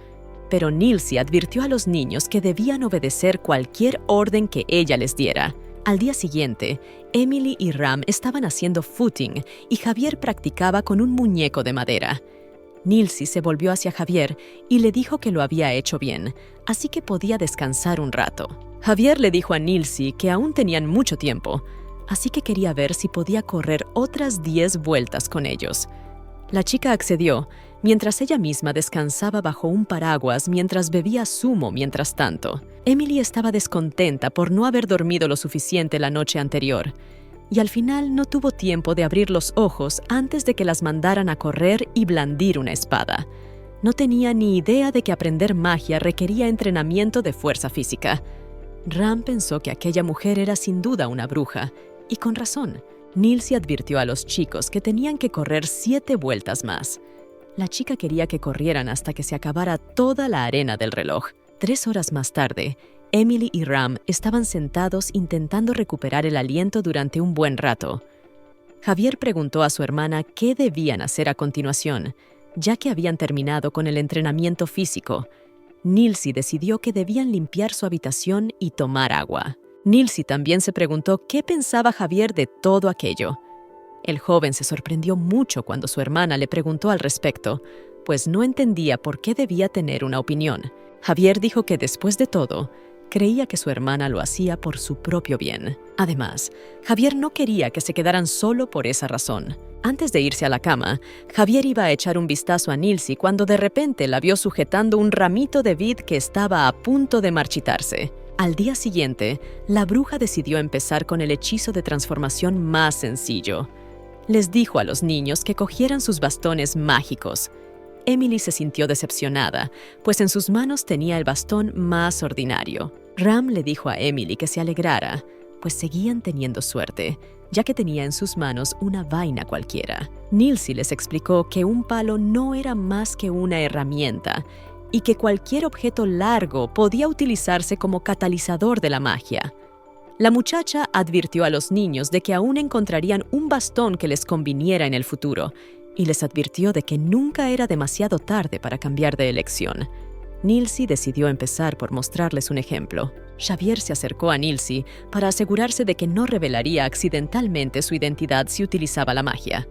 S1: pero Nilsi advirtió a los niños que debían obedecer cualquier orden que ella les diera. Al día siguiente, Emily y Ram estaban haciendo footing y Javier practicaba con un muñeco de madera. Nilsi se volvió hacia Javier y le dijo que lo había hecho bien, así que podía descansar un rato. Javier le dijo a Nilsi que aún tenían mucho tiempo, así que quería ver si podía correr otras 10 vueltas con ellos. La chica accedió, mientras ella misma descansaba bajo un paraguas mientras bebía zumo mientras tanto. Emily estaba descontenta por no haber dormido lo suficiente la noche anterior, y al final no tuvo tiempo de abrir los ojos antes de que las mandaran a correr y blandir una espada. No tenía ni idea de que aprender magia requería entrenamiento de fuerza física. Ram pensó que aquella mujer era sin duda una bruja, y con razón. Nilsi advirtió a los chicos que tenían que correr 7 vueltas más. La chica quería que corrieran hasta que se acabara toda la arena del reloj. 3 horas más tarde, Emily y Ram estaban sentados intentando recuperar el aliento durante un buen rato. Javier preguntó a su hermana qué debían hacer a continuación, ya que habían terminado con el entrenamiento físico. Nilsi decidió que debían limpiar su habitación y tomar agua. Nilsi también se preguntó qué pensaba Javier de todo aquello. El joven se sorprendió mucho cuando su hermana le preguntó al respecto, pues no entendía por qué debía tener una opinión. Javier dijo que después de todo, creía que su hermana lo hacía por su propio bien. Además, Javier no quería que se quedaran solo por esa razón. Antes de irse a la cama, Javier iba a echar un vistazo a Nilsi cuando de repente la vio sujetando un ramito de vid que estaba a punto de marchitarse. Al día siguiente, la bruja decidió empezar con el hechizo de transformación más sencillo. Les dijo a los niños que cogieran sus bastones mágicos. Emily se sintió decepcionada, pues en sus manos tenía el bastón más ordinario. Ram le dijo a Emily que se alegrara, pues seguían teniendo suerte, ya que tenía en sus manos una vaina cualquiera. Nilsi les explicó que un palo no era más que una herramienta y que cualquier objeto largo podía utilizarse como catalizador de la magia. La muchacha advirtió a los niños de que aún encontrarían un bastón que les conviniera en el futuro, y les advirtió de que nunca era demasiado tarde para cambiar de elección. Nilsi decidió empezar por mostrarles un ejemplo. Javier se acercó a Nilsi para asegurarse de que no revelaría accidentalmente su identidad si utilizaba la magia.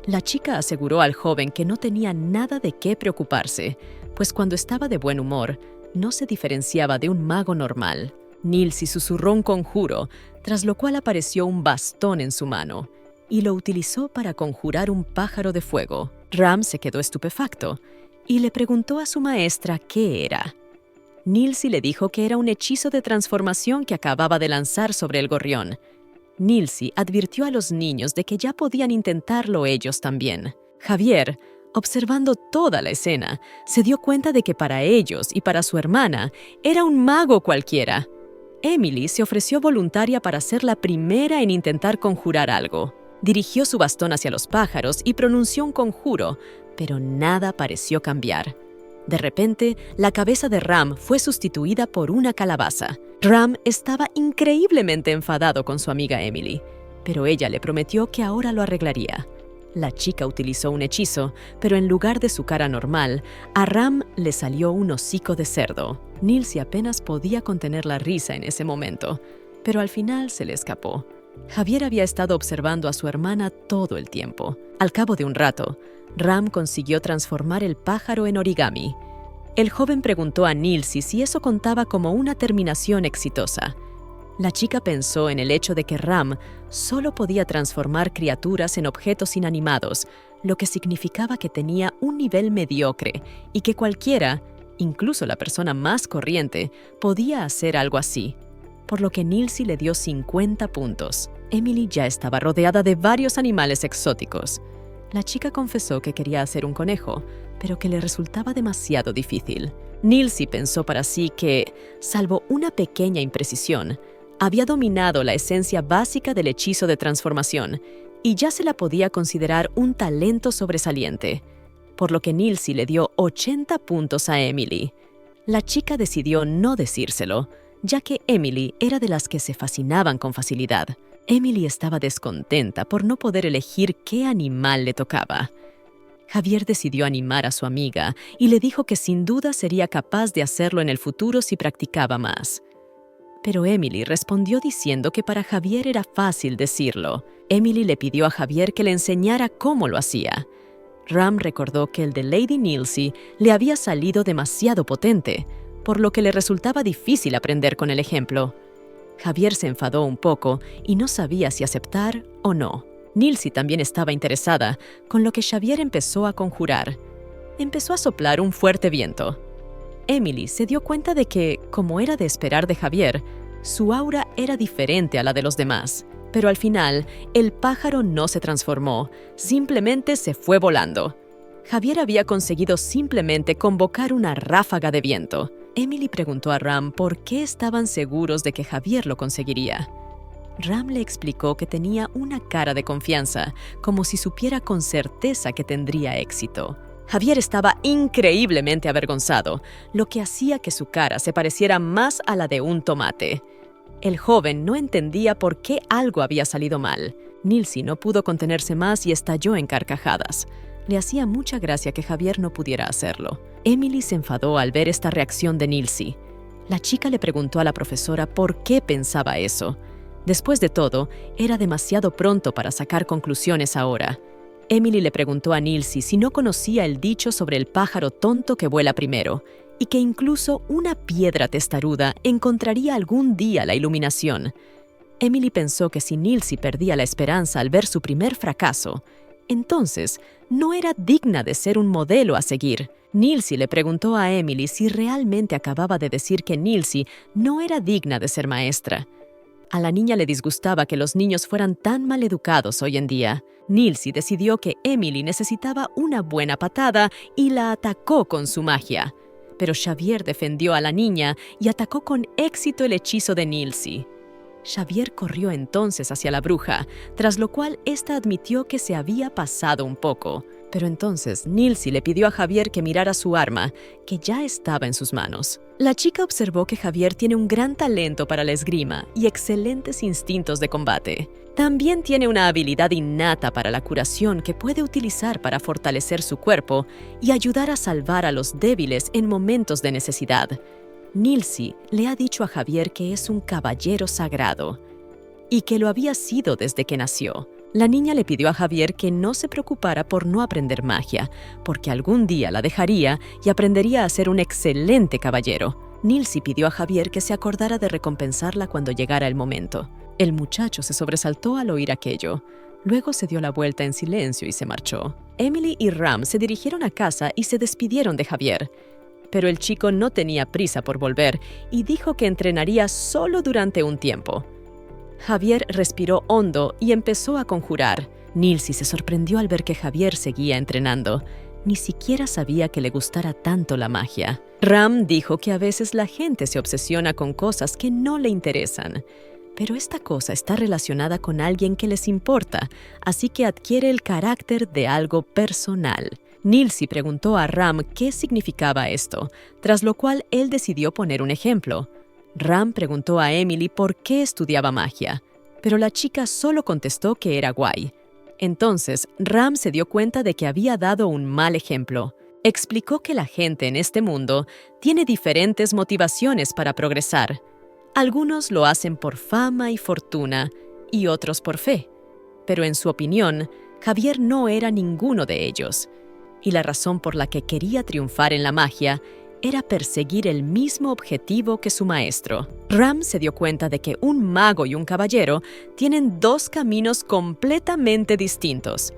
S1: La chica aseguró al joven que no tenía nada de qué preocuparse, pues cuando estaba de buen humor, no se diferenciaba de un mago normal. Nilsi susurró un conjuro, tras lo cual apareció un bastón en su mano, y lo utilizó para conjurar un pájaro de fuego. Ram se quedó estupefacto y le preguntó a su maestra qué era. Nilsi le dijo que era un hechizo de transformación que acababa de lanzar sobre el gorrión. Nilsi advirtió a los niños de que ya podían intentarlo ellos también. Javier, observando toda la escena, se dio cuenta de que para ellos y para su hermana era un mago cualquiera. Emily se ofreció voluntaria para ser la primera en intentar conjurar algo. Dirigió su bastón hacia los pájaros y pronunció un conjuro, pero nada pareció cambiar. De repente, la cabeza de Ram fue sustituida por una calabaza. Ram estaba increíblemente enfadado con su amiga Emily, pero ella le prometió que ahora lo arreglaría. La chica utilizó un hechizo, pero en lugar de su cara normal, a Ram le salió un hocico de cerdo. Nilsi apenas podía contener la risa en ese momento, pero al final se le escapó. Javier había estado observando a su hermana todo el tiempo. Al cabo de un rato, Ram consiguió transformar el pájaro en origami. El joven preguntó a Nilsi si eso contaba como una terminación exitosa. La chica pensó en el hecho de que Ram solo podía transformar criaturas en objetos inanimados, lo que significaba que tenía un nivel mediocre y que cualquiera, incluso la persona más corriente, podía hacer algo así, por lo que Nilsi le dio 50 puntos. Emily ya estaba rodeada de varios animales exóticos. La chica confesó que quería hacer un conejo, pero que le resultaba demasiado difícil. Nilsi pensó para sí que, salvo una pequeña imprecisión, había dominado la esencia básica del hechizo de transformación y ya se la podía considerar un talento sobresaliente, por lo que Nilsi le dio 80 puntos a Emily. La chica decidió no decírselo, ya que Emily era de las que se fascinaban con facilidad. Emily estaba descontenta por no poder elegir qué animal le tocaba. Javier decidió animar a su amiga y le dijo que sin duda sería capaz de hacerlo en el futuro si practicaba más. Pero Emily respondió diciendo que para Javier era fácil decirlo. Emily le pidió a Javier que le enseñara cómo lo hacía. Ram recordó que el de Lady Nilsi le había salido demasiado potente, por lo que le resultaba difícil aprender con el ejemplo. Javier se enfadó un poco y no sabía si aceptar o no. Nilsi también estaba interesada, con lo que Javier empezó a conjurar. Empezó a soplar un fuerte viento. Emily se dio cuenta de que, como era de esperar de Javier, su aura era diferente a la de los demás. Pero al final, el pájaro no se transformó, simplemente se fue volando. Javier había conseguido simplemente convocar una ráfaga de viento. Emily preguntó a Ram por qué estaban seguros de que Javier lo conseguiría. Ram le explicó que tenía una cara de confianza, como si supiera con certeza que tendría éxito. Javier estaba increíblemente avergonzado, lo que hacía que su cara se pareciera más a la de un tomate. El joven no entendía por qué algo había salido mal. Nilsi no pudo contenerse más y estalló en carcajadas. Le hacía mucha gracia que Javier no pudiera hacerlo. Emily se enfadó al ver esta reacción de Nilsi. La chica le preguntó a la profesora por qué pensaba eso. Después de todo, era demasiado pronto para sacar conclusiones ahora. Emily le preguntó a Nilsi si no conocía el dicho sobre el pájaro tonto que vuela primero, y que incluso una piedra testaruda encontraría algún día la iluminación. Emily pensó que si Nilsi perdía la esperanza al ver su primer fracaso, entonces no era digna de ser un modelo a seguir. Nilsi le preguntó a Emily si realmente acababa de decir que Nilsi no era digna de ser maestra. A la niña le disgustaba que los niños fueran tan mal educados hoy en día. Nilsi decidió que Emily necesitaba una buena patada y la atacó con su magia. Pero Xavier defendió a la niña y atacó con éxito el hechizo de Nilsi. Xavier corrió entonces hacia la bruja, tras lo cual ésta admitió que se había pasado un poco. Pero entonces Nilsi le pidió a Javier que mirara su arma, que ya estaba en sus manos. La chica observó que Javier tiene un gran talento para la esgrima y excelentes instintos de combate. También tiene una habilidad innata para la curación que puede utilizar para fortalecer su cuerpo y ayudar a salvar a los débiles en momentos de necesidad. Nilsi le ha dicho a Javier que es un caballero sagrado y que lo había sido desde que nació. La niña le pidió a Javier que no se preocupara por no aprender magia, porque algún día la dejaría y aprendería a ser un excelente caballero. Nilsi pidió a Javier que se acordara de recompensarla cuando llegara el momento. El muchacho se sobresaltó al oír aquello. Luego se dio la vuelta en silencio y se marchó. Emily y Ram se dirigieron a casa y se despidieron de Javier. Pero el chico no tenía prisa por volver y dijo que entrenaría solo durante un tiempo. Javier respiró hondo y empezó a conjurar. Nilsi se sorprendió al ver que Javier seguía entrenando. Ni siquiera sabía que le gustara tanto la magia. Ram dijo que a veces la gente se obsesiona con cosas que no le interesan. Pero esta cosa está relacionada con alguien que les importa, así que adquiere el carácter de algo personal. Nilsi preguntó a Ram qué significaba esto, tras lo cual él decidió poner un ejemplo. Ram preguntó a Emily por qué estudiaba magia, pero la chica solo contestó que era guay. Entonces, Ram se dio cuenta de que había dado un mal ejemplo. Explicó que la gente en este mundo tiene diferentes motivaciones para progresar. Algunos lo hacen por fama y fortuna, y otros por fe. Pero en su opinión, Javier no era ninguno de ellos. Y la razón por la que quería triunfar en la magia era perseguir el mismo objetivo que su maestro. Ram se dio cuenta de que un mago y un caballero tienen dos caminos completamente distintos.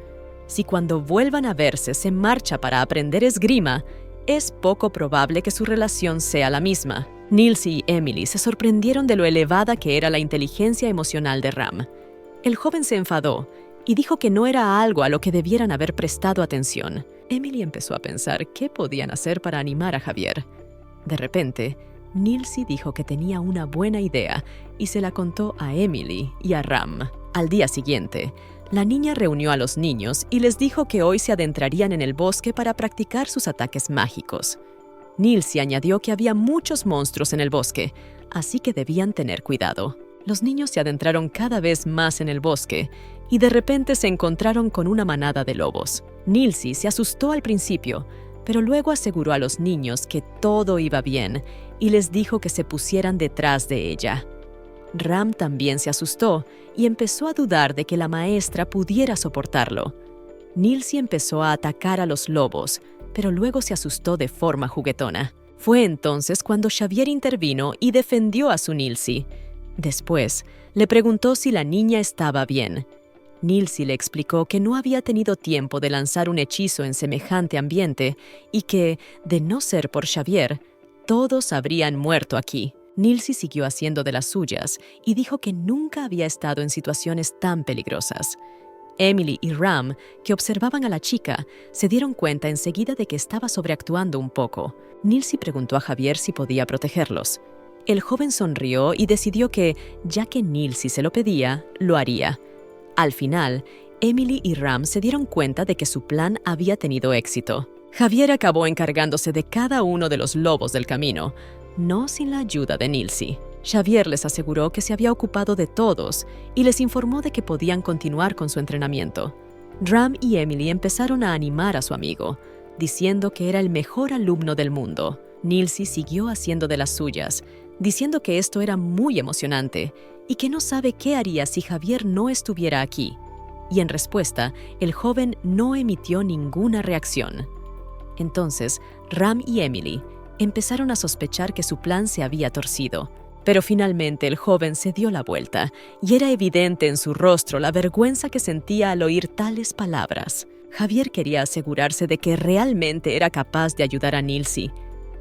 S1: Si cuando vuelvan a verse se marcha para aprender esgrima, es poco probable que su relación sea la misma. Nilsi y Emily se sorprendieron de lo elevada que era la inteligencia emocional de Ram. El joven se enfadó y dijo que no era algo a lo que debieran haber prestado atención. Emily empezó a pensar qué podían hacer para animar a Javier. De repente, Nilsi dijo que tenía una buena idea y se la contó a Emily y a Ram. Al día siguiente, la niña reunió a los niños y les dijo que hoy se adentrarían en el bosque para practicar sus ataques mágicos. Nilsi añadió que había muchos monstruos en el bosque, así que debían tener cuidado. Los niños se adentraron cada vez más en el bosque y de repente se encontraron con una manada de lobos. Nilsi se asustó al principio, pero luego aseguró a los niños que todo iba bien y les dijo que se pusieran detrás de ella. Ram también se asustó y empezó a dudar de que la maestra pudiera soportarlo. Nilsi empezó a atacar a los lobos, pero luego se asustó de forma juguetona. Fue entonces cuando Xavier intervino y defendió a su Nilsi. Después, le preguntó si la niña estaba bien. Nilsi le explicó que no había tenido tiempo de lanzar un hechizo en semejante ambiente y que, de no ser por Xavier, todos habrían muerto aquí. Nilsi siguió haciendo de las suyas y dijo que nunca había estado en situaciones tan peligrosas. Emily y Ram, que observaban a la chica, se dieron cuenta enseguida de que estaba sobreactuando un poco. Nilsi preguntó a Javier si podía protegerlos. El joven sonrió y decidió que, ya que Nilsi se lo pedía, lo haría. Al final, Emily y Ram se dieron cuenta de que su plan había tenido éxito. Javier acabó encargándose de cada uno de los lobos del camino, no sin la ayuda de Nilsi. Javier les aseguró que se había ocupado de todos y les informó de que podían continuar con su entrenamiento. Ram y Emily empezaron a animar a su amigo, diciendo que era el mejor alumno del mundo. Nilsi siguió haciendo de las suyas, diciendo que esto era muy emocionante y que no sabe qué haría si Javier no estuviera aquí. Y en respuesta, el joven no emitió ninguna reacción. Entonces, Ram y Emily empezaron a sospechar que su plan se había torcido. Pero finalmente el joven se dio la vuelta y era evidente en su rostro la vergüenza que sentía al oír tales palabras. Javier quería asegurarse de que realmente era capaz de ayudar a Nilsi,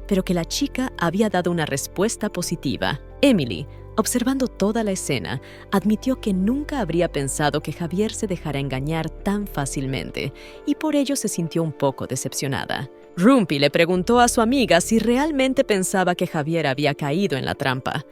S1: pero que la chica había dado una respuesta positiva. Emily, observando toda la escena, admitió que nunca habría pensado que Javier se dejara engañar tan fácilmente y por ello se sintió un poco decepcionada. Rumpy le preguntó a su amiga si realmente pensaba que Javier había caído en la trampa.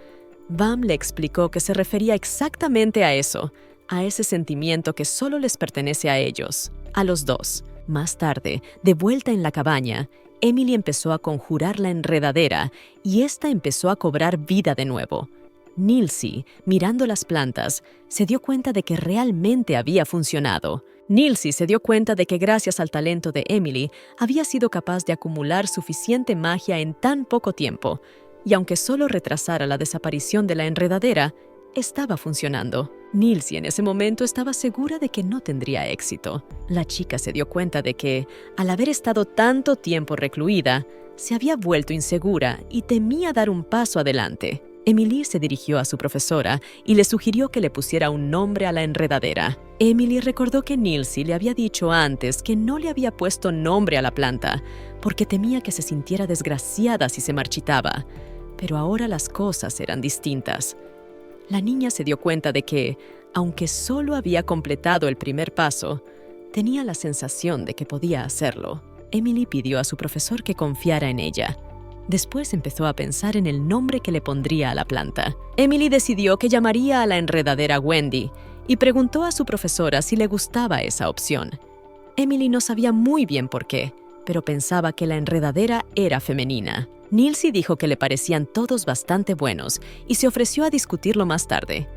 S1: Bam le explicó que se refería exactamente a eso, a ese sentimiento que solo les pertenece a ellos, a los dos. Más tarde, de vuelta en la cabaña, Emily empezó a conjurar la enredadera y ésta empezó a cobrar vida de nuevo. Nilsi, mirando las plantas, se dio cuenta de que realmente había funcionado. Nilsi se dio cuenta de que gracias al talento de Emily había sido capaz de acumular suficiente magia en tan poco tiempo, y aunque solo retrasara la desaparición de la enredadera, estaba funcionando. Nilsi en ese momento estaba segura de que no tendría éxito. La chica se dio cuenta de que, al haber estado tanto tiempo recluida, se había vuelto insegura y temía dar un paso adelante. Emily se dirigió a su profesora y le sugirió que le pusiera un nombre a la enredadera. Emily recordó que Nilsi le había dicho antes que no le había puesto nombre a la planta porque temía que se sintiera desgraciada si se marchitaba. Pero ahora las cosas eran distintas. La niña se dio cuenta de que, aunque solo había completado el primer paso, tenía la sensación de que podía hacerlo. Emily pidió a su profesor que confiara en ella. Después empezó a pensar en el nombre que le pondría a la planta. Emily decidió que llamaría a la enredadera Wendy y preguntó a su profesora si le gustaba esa opción. Emily no sabía muy bien por qué, pero pensaba que la enredadera era femenina. Nilsi dijo que le parecían todos bastante buenos y se ofreció a discutirlo más tarde.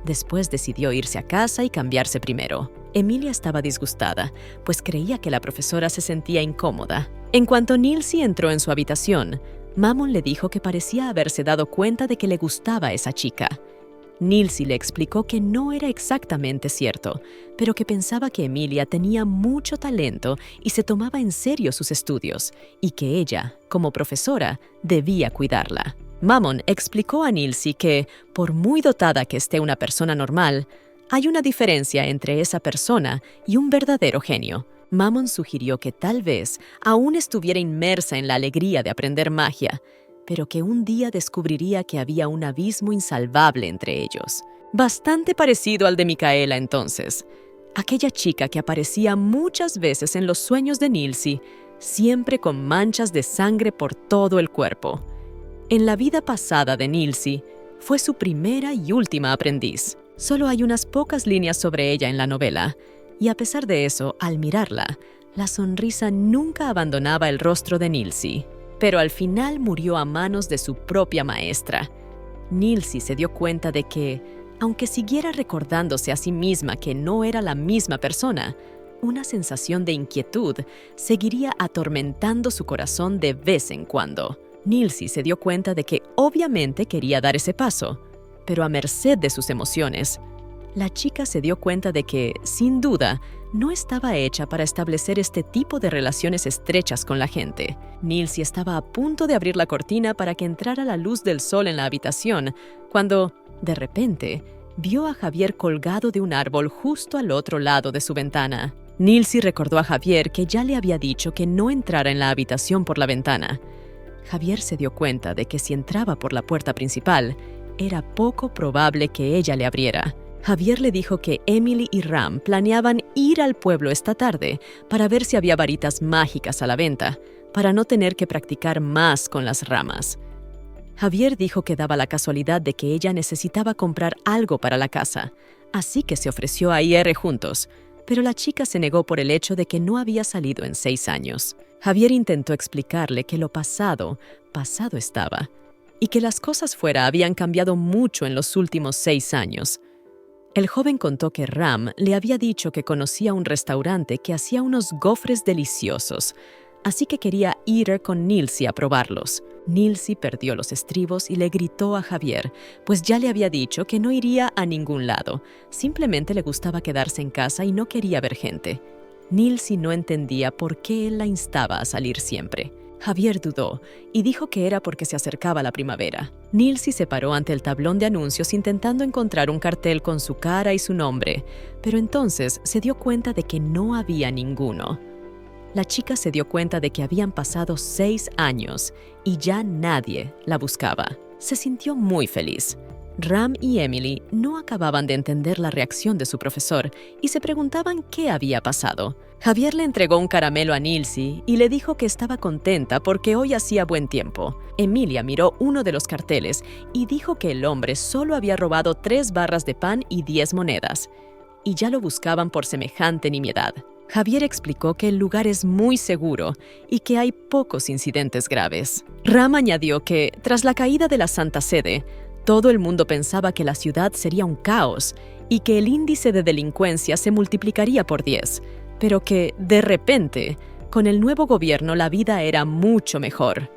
S1: Después decidió irse a casa y cambiarse primero. Emilia estaba disgustada, pues creía que la profesora se sentía incómoda. En cuanto Nilsi entró en su habitación, Mammon le dijo que parecía haberse dado cuenta de que le gustaba esa chica. Nilsi le explicó que no era exactamente cierto, pero que pensaba que Emilia tenía mucho talento y se tomaba en serio sus estudios, y que ella, como profesora, debía cuidarla. Mammon explicó a Nilsi que, por muy dotada que esté una persona normal, hay una diferencia entre esa persona y un verdadero genio. Mammon sugirió que tal vez aún estuviera inmersa en la alegría de aprender magia, pero que un día descubriría que había un abismo insalvable entre ellos. Bastante parecido al de Micaela entonces, aquella chica que aparecía muchas veces en los sueños de Nilsi, siempre con manchas de sangre por todo el cuerpo. En la vida pasada de Nilsi, fue su primera y última aprendiz. Solo hay unas pocas líneas sobre ella en la novela, y a pesar de eso, al mirarla, la sonrisa nunca abandonaba el rostro de Nilsi. Pero al final murió a manos de su propia maestra. Nilsi se dio cuenta de que, aunque siguiera recordándose a sí misma que no era la misma persona, una sensación de inquietud seguiría atormentando su corazón de vez en cuando. Nilsi se dio cuenta de que obviamente quería dar ese paso, pero a merced de sus emociones. La chica se dio cuenta de que, sin duda, no estaba hecha para establecer este tipo de relaciones estrechas con la gente. Nilsi estaba a punto de abrir la cortina para que entrara la luz del sol en la habitación, cuando, de repente, vio a Javier colgado de un árbol justo al otro lado de su ventana. Nilsi recordó a Javier que ya le había dicho que no entrara en la habitación por la ventana. Javier se dio cuenta de que si entraba por la puerta principal, era poco probable que ella le abriera. Javier le dijo que Emily y Ram planeaban ir al pueblo esta tarde para ver si había varitas mágicas a la venta, para no tener que practicar más con las ramas. Javier dijo que daba la casualidad de que ella necesitaba comprar algo para la casa, así que se ofreció a ir juntos, pero la chica se negó por el hecho de que no había salido en 6 años. Javier intentó explicarle que lo pasado, pasado estaba, y que las cosas fuera habían cambiado mucho en los últimos 6 años. El joven contó que Ram le había dicho que conocía un restaurante que hacía unos gofres deliciosos, así que quería ir con Nilsi a probarlos. Nilsi perdió los estribos y le gritó a Javier, pues ya le había dicho que no iría a ningún lado, simplemente le gustaba quedarse en casa y no quería ver gente. Nilsi no entendía por qué él la instaba a salir siempre. Javier dudó y dijo que era porque se acercaba la primavera. Nilsi se paró ante el tablón de anuncios intentando encontrar un cartel con su cara y su nombre, pero entonces se dio cuenta de que no había ninguno. La chica se dio cuenta de que habían pasado 6 años y ya nadie la buscaba. Se sintió muy feliz. Ram y Emily no acababan de entender la reacción de su profesor y se preguntaban qué había pasado. Javier le entregó un caramelo a Nilsi y le dijo que estaba contenta porque hoy hacía buen tiempo. Emilia miró uno de los carteles y dijo que el hombre solo había robado 3 barras de pan y 10 monedas, y ya lo buscaban por semejante nimiedad. Javier explicó que el lugar es muy seguro y que hay pocos incidentes graves. Ram añadió que, tras la caída de la Santa Sede, todo el mundo pensaba que la ciudad sería un caos y que el índice de delincuencia se multiplicaría por 10, pero que, de repente, con el nuevo gobierno la vida era mucho mejor.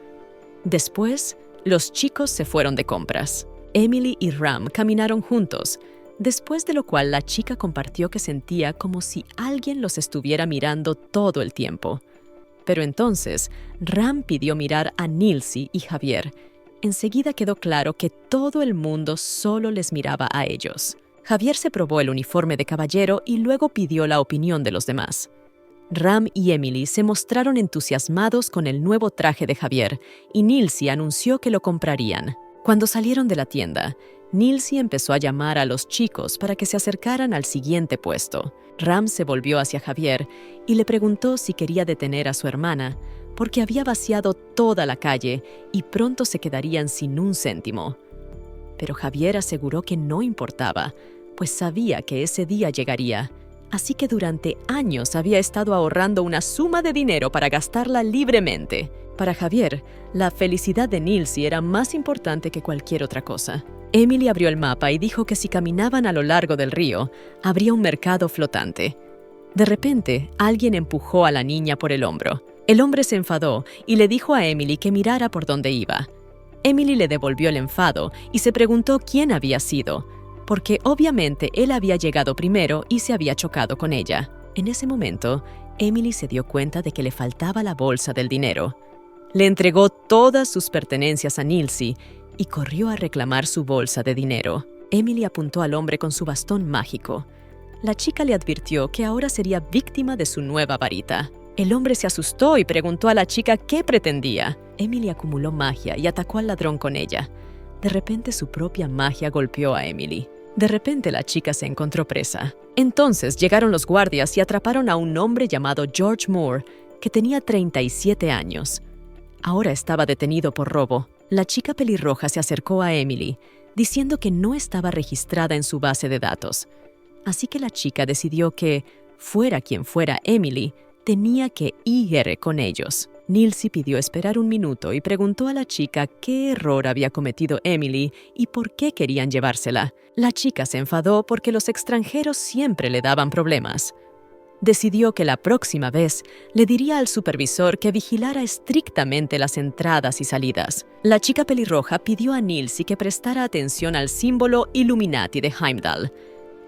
S1: Después, los chicos se fueron de compras. Emily y Ram caminaron juntos, después de lo cual la chica compartió que sentía como si alguien los estuviera mirando todo el tiempo. Pero entonces, Ram pidió mirar a Nilsi y Javier. Enseguida quedó claro que todo el mundo solo les miraba a ellos. Javier se probó el uniforme de caballero y luego pidió la opinión de los demás. Ram y Emily se mostraron entusiasmados con el nuevo traje de Javier y Nilsi anunció que lo comprarían. Cuando salieron de la tienda, Nilsi empezó a llamar a los chicos para que se acercaran al siguiente puesto. Ram se volvió hacia Javier y le preguntó si quería detener a su hermana, porque había vaciado toda la calle y pronto se quedarían sin un céntimo. Pero Javier aseguró que no importaba, pues sabía que ese día llegaría. Así que durante años había estado ahorrando una suma de dinero para gastarla libremente. Para Javier, la felicidad de Nilsi era más importante que cualquier otra cosa. Emily abrió el mapa y dijo que si caminaban a lo largo del río, habría un mercado flotante. De repente, alguien empujó a la niña por el hombro. El hombre se enfadó y le dijo a Emily que mirara por dónde iba. Emily le devolvió el enfado y se preguntó quién había sido, porque obviamente él había llegado primero y se había chocado con ella. En ese momento, Emily se dio cuenta de que le faltaba la bolsa del dinero. Le entregó todas sus pertenencias a Nilsi y corrió a reclamar su bolsa de dinero. Emily apuntó al hombre con su bastón mágico. La chica le advirtió que ahora sería víctima de su nueva varita. El hombre se asustó y preguntó a la chica qué pretendía. Emily acumuló magia y atacó al ladrón con ella. De repente su propia magia golpeó a Emily. De repente la chica se encontró presa. Entonces llegaron los guardias y atraparon a un hombre llamado George Moore, que tenía 37 años. Ahora estaba detenido por robo. La chica pelirroja se acercó a Emily, diciendo que no estaba registrada en su base de datos. Así que la chica decidió que, fuera quien fuera Emily, tenía que ir con ellos. Nilsi pidió esperar un minuto y preguntó a la chica qué error había cometido Emily y por qué querían llevársela. La chica se enfadó porque los extranjeros siempre le daban problemas. Decidió que la próxima vez le diría al supervisor que vigilara estrictamente las entradas y salidas. La chica pelirroja pidió a Nilsi que prestara atención al símbolo Illuminati de Heimdall.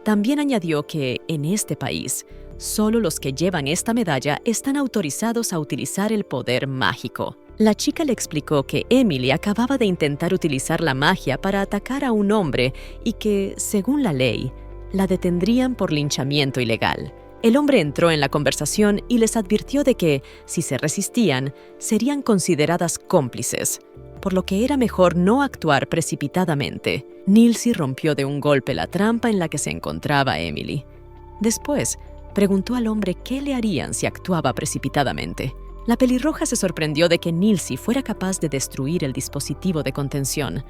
S1: También añadió que, en este país, solo los que llevan esta medalla están autorizados a utilizar el poder mágico. La chica le explicó que Emily acababa de intentar utilizar la magia para atacar a un hombre y que, según la ley, la detendrían por linchamiento ilegal. El hombre entró en la conversación y les advirtió de que, si se resistían, serían consideradas cómplices, por lo que era mejor no actuar precipitadamente. Nilsi rompió de un golpe la trampa en la que se encontraba Emily. Después, preguntó al hombre qué le harían si actuaba precipitadamente. La pelirroja se sorprendió de que Nilsi fuera capaz de destruir el dispositivo de contención.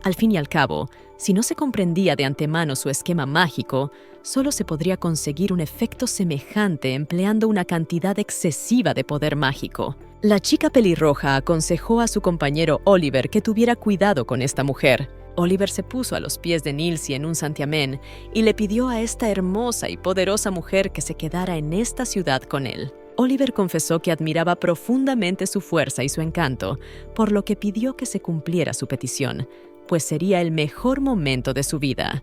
S1: Al fin y al cabo, si no se comprendía de antemano su esquema mágico, solo se podría conseguir un efecto semejante empleando una cantidad excesiva de poder mágico. La chica pelirroja aconsejó a su compañero Oliver que tuviera cuidado con esta mujer. Oliver se puso a los pies de Nilsi en un santiamén y le pidió a esta hermosa y poderosa mujer que se quedara en esta ciudad con él. Oliver confesó que admiraba profundamente su fuerza y su encanto, por lo que pidió que se cumpliera su petición, pues sería el mejor momento de su vida.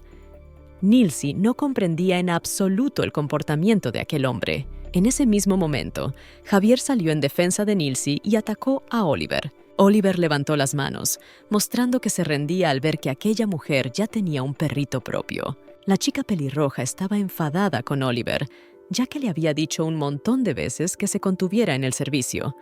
S1: Nilsi no comprendía en absoluto el comportamiento de aquel hombre. En ese mismo momento, Javier salió en defensa de Nilsi y atacó a Oliver. Oliver levantó las manos, mostrando que se rendía al ver que aquella mujer ya tenía un perrito propio. La chica pelirroja estaba enfadada con Oliver, ya que le había dicho un montón de veces que se contuviera en el servicio.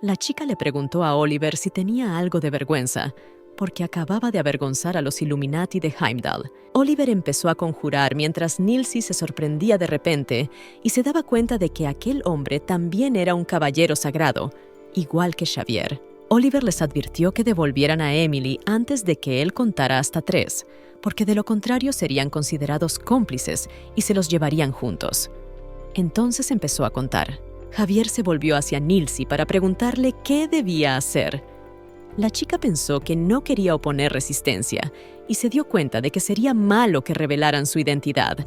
S1: La chica le preguntó a Oliver si tenía algo de vergüenza, porque acababa de avergonzar a los Illuminati de Heimdall. Oliver empezó a conjurar mientras Nilsi se sorprendía de repente y se daba cuenta de que aquel hombre también era un caballero sagrado, igual que Xavier. Oliver les advirtió que devolvieran a Emily antes de que él contara hasta 3, porque de lo contrario serían considerados cómplices y se los llevarían juntos. Entonces empezó a contar. Javier se volvió hacia Nilsi para preguntarle qué debía hacer. La chica pensó que no quería oponer resistencia y se dio cuenta de que sería malo que revelaran su identidad,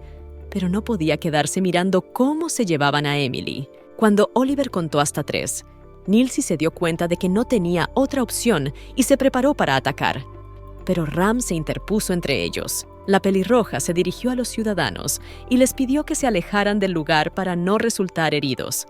S1: pero no podía quedarse mirando cómo se llevaban a Emily. Cuando Oliver contó hasta 3, Nilsi se dio cuenta de que no tenía otra opción y se preparó para atacar. Pero Ram se interpuso entre ellos. La pelirroja se dirigió a los ciudadanos y les pidió que se alejaran del lugar para no resultar heridos.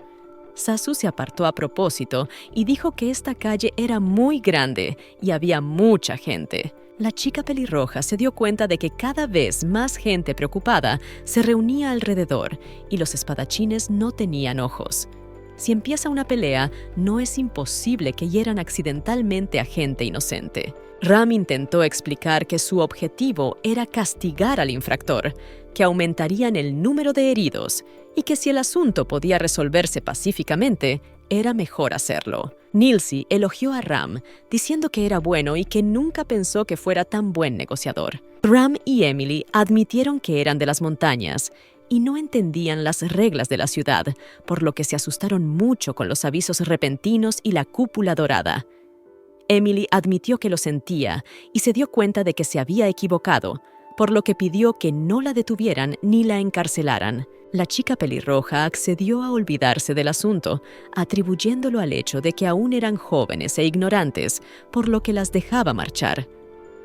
S1: Zazu se apartó a propósito y dijo que esta calle era muy grande y había mucha gente. La chica pelirroja se dio cuenta de que cada vez más gente preocupada se reunía alrededor y los espadachines no tenían ojos. Si empieza una pelea, no es imposible que hieran accidentalmente a gente inocente. Ram intentó explicar que su objetivo era castigar al infractor, que aumentarían el número de heridos y que si el asunto podía resolverse pacíficamente, era mejor hacerlo. Nilsi elogió a Ram, diciendo que era bueno y que nunca pensó que fuera tan buen negociador. Ram y Emily admitieron que eran de las montañas y no entendían las reglas de la ciudad, por lo que se asustaron mucho con los avisos repentinos y la cúpula dorada. Emily admitió que lo sentía y se dio cuenta de que se había equivocado, por lo que pidió que no la detuvieran ni la encarcelaran. La chica pelirroja accedió a olvidarse del asunto, atribuyéndolo al hecho de que aún eran jóvenes e ignorantes, por lo que las dejaba marchar.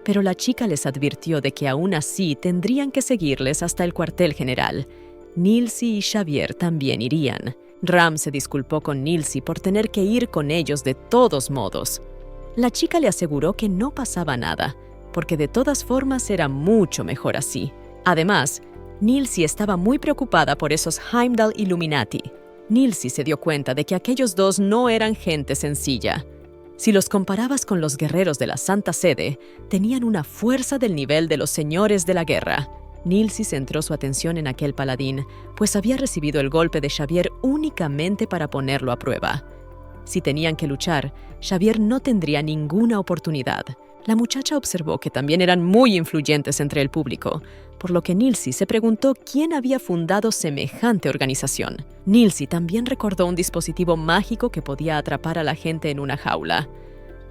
S1: Pero la chica les advirtió de que aún así tendrían que seguirles hasta el cuartel general. Nilsi y Xavier también irían. Ram se disculpó con Nilsi por tener que ir con ellos de todos modos. La chica le aseguró que no pasaba nada, porque de todas formas era mucho mejor así. Además, Nilsi estaba muy preocupada por esos Heimdall Illuminati. Nilsi se dio cuenta de que aquellos dos no eran gente sencilla. Si los comparabas con los guerreros de la Santa Sede, tenían una fuerza del nivel de los señores de la guerra. Nilsi centró su atención en aquel paladín, pues había recibido el golpe de Xavier únicamente para ponerlo a prueba. Si tenían que luchar, Xavier no tendría ninguna oportunidad. La muchacha observó que también eran muy influyentes entre el público, por lo que Nilsi se preguntó quién había fundado semejante organización. Nilsi también recordó un dispositivo mágico que podía atrapar a la gente en una jaula.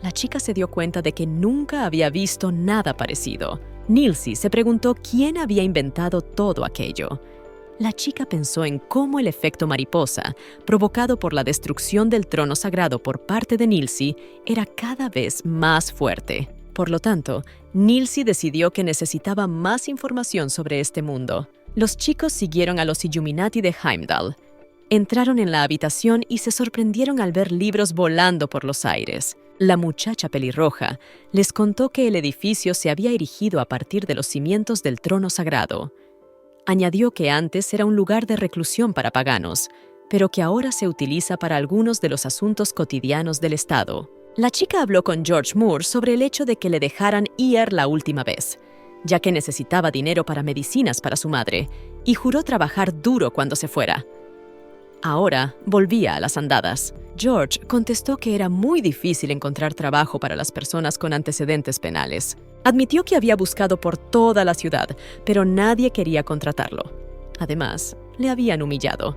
S1: La chica se dio cuenta de que nunca había visto nada parecido. Nilsi se preguntó quién había inventado todo aquello. La chica pensó en cómo el efecto mariposa, provocado por la destrucción del trono sagrado por parte de Nilsi, era cada vez más fuerte. Por lo tanto, Nilsi decidió que necesitaba más información sobre este mundo. Los chicos siguieron a los Illuminati de Heimdall. Entraron en la habitación y se sorprendieron al ver libros volando por los aires. La muchacha pelirroja les contó que el edificio se había erigido a partir de los cimientos del trono sagrado. Añadió que antes era un lugar de reclusión para paganos, pero que ahora se utiliza para algunos de los asuntos cotidianos del Estado. La chica habló con George Moore sobre el hecho de que le dejaran ir la última vez, ya que necesitaba dinero para medicinas para su madre, y juró trabajar duro cuando se fuera. Ahora volvía a las andadas. George contestó que era muy difícil encontrar trabajo para las personas con antecedentes penales. Admitió que había buscado por toda la ciudad, pero nadie quería contratarlo. Además, le habían humillado.